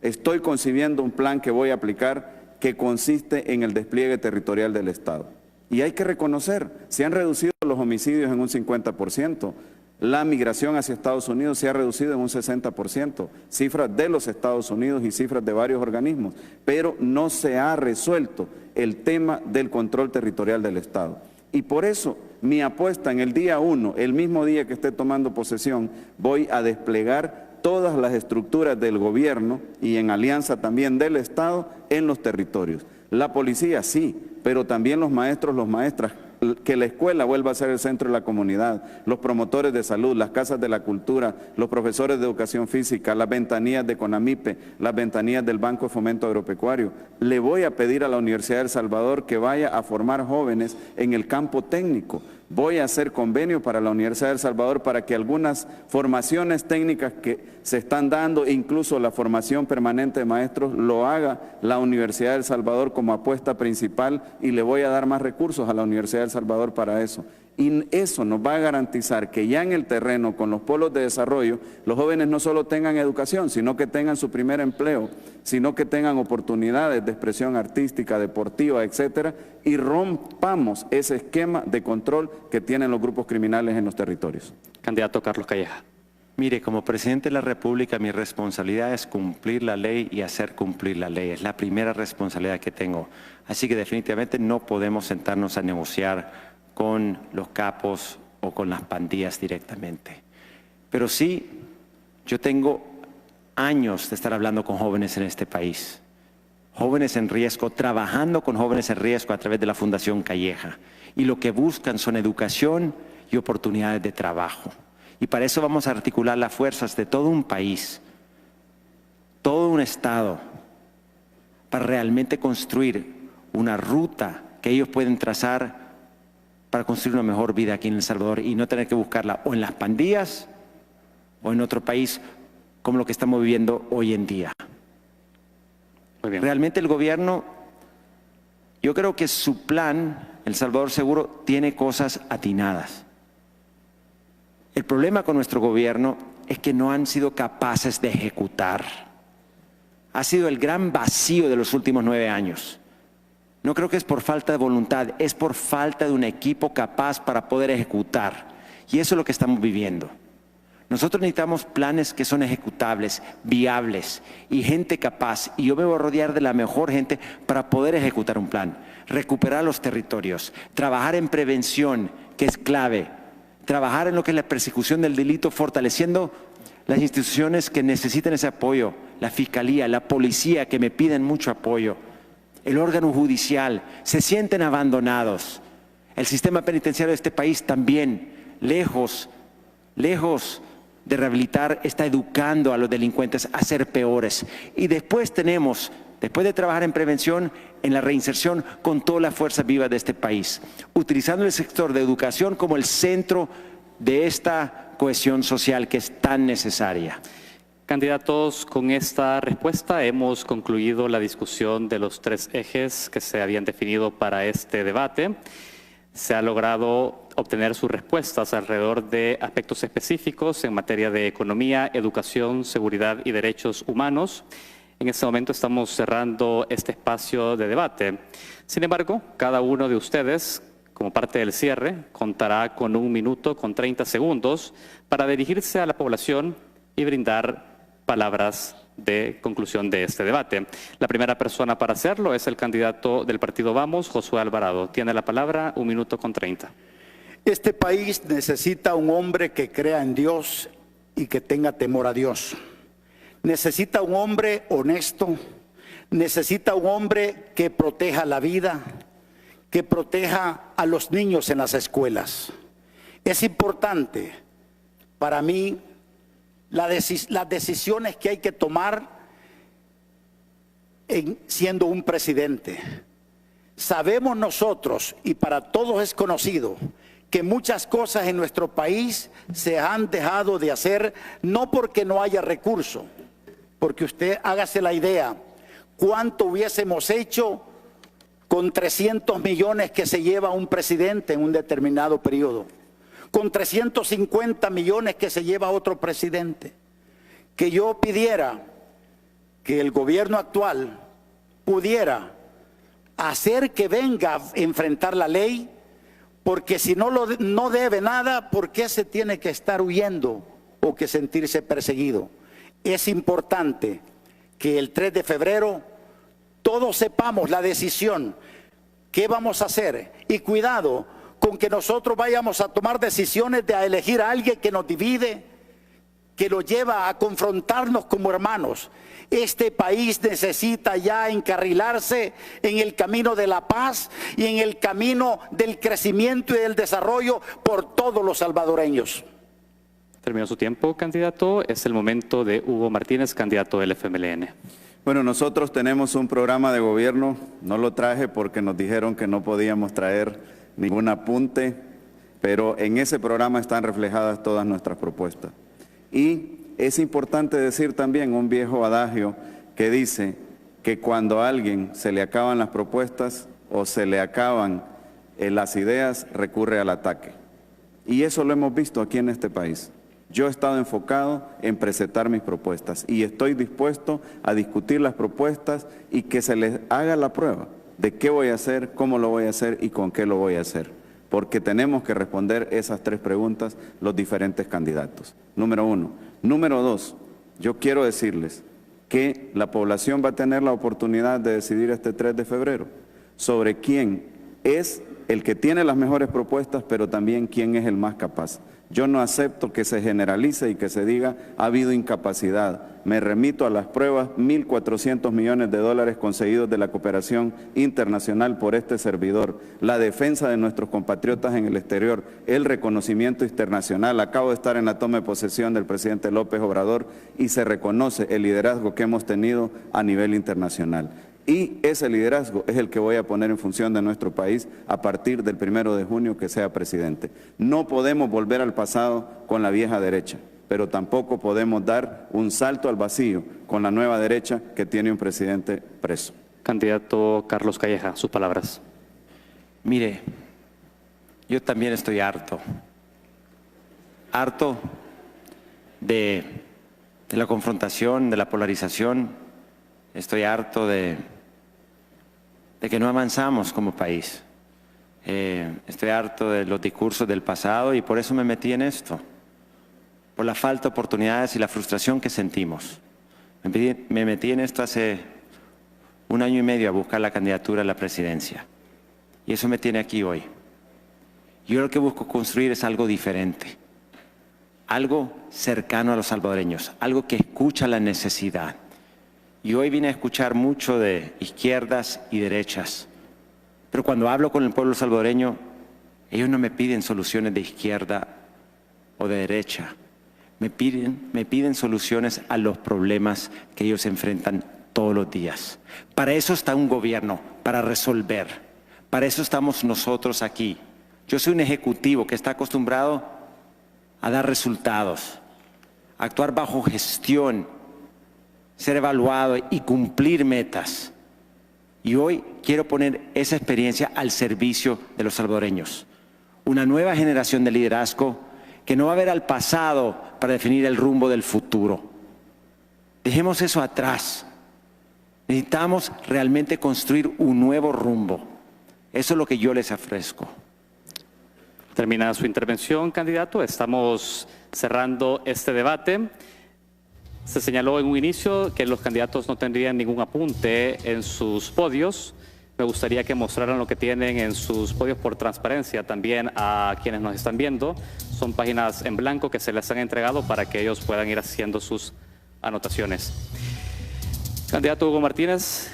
estoy concibiendo un plan que voy a aplicar que consiste en el despliegue territorial del Estado. Y hay que reconocer, se han reducido los homicidios en un 50%, la migración hacia Estados Unidos se ha reducido en un 60%, cifras de los Estados Unidos y cifras de varios organismos, pero no se ha resuelto el tema del control territorial del Estado. Y por eso mi apuesta en el día 1, el mismo día que esté tomando posesión, voy a desplegar todas las estructuras del gobierno y en alianza también del Estado en los territorios. La policía sí, pero también los maestros, las maestras, que la escuela vuelva a ser el centro de la comunidad, los promotores de salud, las casas de la cultura, los profesores de educación física, las ventanillas de CONAMIPE, las ventanillas del Banco de Fomento Agropecuario. Le voy a pedir a la Universidad de El Salvador que vaya a formar jóvenes en el campo técnico. Voy a hacer convenio para la Universidad de El Salvador para que algunas formaciones técnicas que se están dando, incluso la formación permanente de maestros, lo haga la Universidad de El Salvador como apuesta principal y le voy a dar más recursos a la Universidad de El Salvador para eso. Y eso nos va a garantizar que ya en el terreno, con los polos de desarrollo, los jóvenes no solo tengan educación, sino que tengan su primer empleo, sino que tengan oportunidades de expresión artística, deportiva, etcétera, y rompamos ese esquema de control que tienen los grupos criminales en los territorios. Candidato Carlos Calleja. Mire, como presidente de la República, mi responsabilidad es cumplir la ley y hacer cumplir la ley. Es la primera responsabilidad que tengo. Así que definitivamente no podemos sentarnos a negociar con los capos o con las pandillas directamente. Pero sí, yo tengo años de estar hablando con jóvenes en este país. Jóvenes en riesgo, trabajando con jóvenes en riesgo a través de la Fundación Calleja. Y lo que buscan son educación y oportunidades de trabajo. Y para eso vamos a articular las fuerzas de todo un país, todo un estado, para realmente construir una ruta que ellos pueden trazar para construir una mejor vida aquí en El Salvador y no tener que buscarla o en las pandillas o en otro país como lo que estamos viviendo hoy en día. Muy bien. Realmente el gobierno, yo creo que su plan, El Salvador Seguro, tiene cosas atinadas. El problema con nuestro gobierno es que no han sido capaces de ejecutar. Ha sido el gran vacío de los últimos 9 años. No creo que es por falta de voluntad, es por falta de un equipo capaz para poder ejecutar. Y eso es lo que estamos viviendo. Nosotros necesitamos planes que son ejecutables, viables y gente capaz. Y yo me voy a rodear de la mejor gente para poder ejecutar un plan. Recuperar los territorios, trabajar en prevención, que es clave. Trabajar en lo que es la persecución del delito, fortaleciendo las instituciones que necesitan ese apoyo. La Fiscalía, la Policía, que me piden mucho apoyo. El órgano judicial, se sienten abandonados. El sistema penitenciario de este país también, lejos de rehabilitar, está educando a los delincuentes a ser peores. Y después después de trabajar en prevención, en la reinserción con toda la fuerza viva de este país, utilizando el sector de educación como el centro de esta cohesión social que es tan necesaria. Candidatos, con esta respuesta hemos concluido la discusión de los 3 ejes que se habían definido para este debate. Se ha logrado obtener sus respuestas alrededor de aspectos específicos en materia de economía, educación, seguridad y derechos humanos. En este momento estamos cerrando este espacio de debate. Sin embargo, cada uno de ustedes, como parte del cierre, contará con 1 minuto con 30 segundos para dirigirse a la población y brindar palabras de conclusión de este debate. La primera persona para hacerlo es el candidato del partido Vamos, Josué Alvarado. Tiene la palabra, 1 minuto con 30. Este país necesita un hombre que crea en Dios y que tenga temor a Dios. Necesita un hombre honesto, necesita un hombre que proteja la vida, que proteja a los niños en las escuelas. Es importante para mí las decisiones que hay que tomar siendo un presidente. Sabemos nosotros, y para todos es conocido, que muchas cosas en nuestro país se han dejado de hacer, no porque no haya recursos, porque usted hágase la idea, cuánto hubiésemos hecho con 300 millones que se lleva un presidente en un determinado periodo, con 350 millones que se lleva otro presidente. Que yo pidiera que el gobierno actual pudiera hacer que venga a enfrentar la ley, porque si no debe nada, ¿por qué se tiene que estar huyendo o que sentirse perseguido? Es importante que el 3 de febrero todos sepamos la decisión, qué vamos a hacer, y cuidado con que nosotros vayamos a tomar decisiones de elegir a alguien que nos divide, que lo lleva a confrontarnos como hermanos. Este país necesita ya encarrilarse en el camino de la paz y en el camino del crecimiento y del desarrollo por todos los salvadoreños. Terminó su tiempo, candidato. Es el momento de Hugo Martínez, candidato del FMLN. Bueno, nosotros tenemos un programa de gobierno. No lo traje porque nos dijeron que no podíamos traer ningún apunte, pero en ese programa están reflejadas todas nuestras propuestas. Y es importante decir también un viejo adagio que dice que cuando a alguien se le acaban las propuestas o se le acaban las ideas, recurre al ataque. Y eso lo hemos visto aquí en este país. Yo he estado enfocado en presentar mis propuestas y estoy dispuesto a discutir las propuestas y que se les haga la prueba de qué voy a hacer, cómo lo voy a hacer y con qué lo voy a hacer. Porque tenemos que responder esas tres preguntas los diferentes candidatos. Número uno. Número dos, yo quiero decirles que la población va a tener la oportunidad de decidir este 3 de febrero sobre quién es el que tiene las mejores propuestas, pero también quién es el más capaz. Yo no acepto que se generalice y que se diga ha habido incapacidad. Me remito a las pruebas, 1.400 millones de dólares conseguidos de la cooperación internacional por este servidor, la defensa de nuestros compatriotas en el exterior, el reconocimiento internacional. Acabo de estar en la toma de posesión del presidente López Obrador y se reconoce el liderazgo que hemos tenido a nivel internacional. Y ese liderazgo es el que voy a poner en función de nuestro país a partir del 1 de junio que sea presidente. No podemos volver al pasado con la vieja derecha, pero tampoco podemos dar un salto al vacío con la nueva derecha que tiene un presidente preso. Candidato Carlos Calleja, sus palabras. Mire, yo también estoy harto de la confrontación, de la polarización. Estoy harto de que no avanzamos como país. Estoy harto de los discursos del pasado y por eso me metí en esto, por la falta de oportunidades y la frustración que sentimos. Me metí en esto hace 1 año y medio a buscar la candidatura a la presidencia y eso me tiene aquí hoy. Yo lo que busco construir es algo diferente, algo cercano a los salvadoreños, algo que escucha la necesidad. Y hoy vine a escuchar mucho de izquierdas y derechas, pero cuando hablo con el pueblo salvadoreño, ellos no me piden soluciones de izquierda o de derecha, me piden soluciones a los problemas que ellos enfrentan todos los días. Para eso está un gobierno, para resolver, para eso estamos nosotros aquí. Yo soy un ejecutivo que está acostumbrado a dar resultados, a actuar bajo gestión, ser evaluado y cumplir metas. Y hoy quiero poner esa experiencia al servicio de los salvadoreños. Una nueva generación de liderazgo que no va a ver al pasado para definir el rumbo del futuro. Dejemos eso atrás. Necesitamos realmente construir un nuevo rumbo. Eso es lo que yo les ofrezco. Termina su intervención, candidato. Estamos cerrando este debate. Se señaló en un inicio que los candidatos no tendrían ningún apunte en sus podios. Me gustaría que mostraran lo que tienen en sus podios por transparencia también a quienes nos están viendo. Son páginas en blanco que se les han entregado para que ellos puedan ir haciendo sus anotaciones. Candidato Hugo Martínez,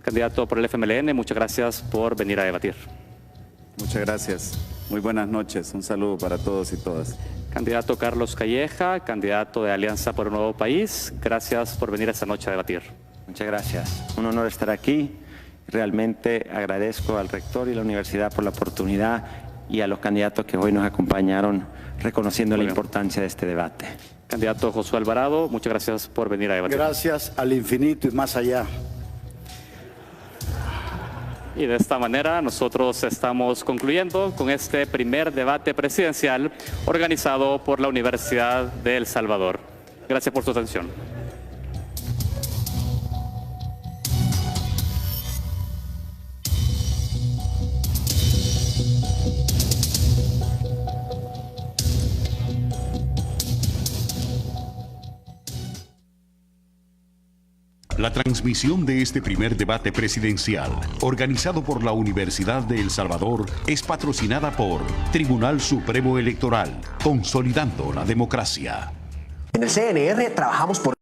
candidato por el FMLN, muchas gracias por venir a debatir. Muchas gracias. Muy buenas noches. Un saludo para todos y todas. Candidato Carlos Calleja, candidato de Alianza por un Nuevo País, gracias por venir esta noche a debatir. Muchas gracias. Un honor estar aquí Realmente agradezco al rector y la universidad por la oportunidad y a los candidatos que hoy nos acompañaron reconociendo la importancia de este debate. Candidato Josué Alvarado, muchas gracias por venir a debatir. Gracias al infinito y más allá. Y de esta manera nosotros estamos concluyendo con este primer debate presidencial organizado por la Universidad de El Salvador. Gracias por su atención. La transmisión de este primer debate presidencial, organizado por la Universidad de El Salvador, es patrocinada por Tribunal Supremo Electoral, consolidando la democracia. En el CNR trabajamos por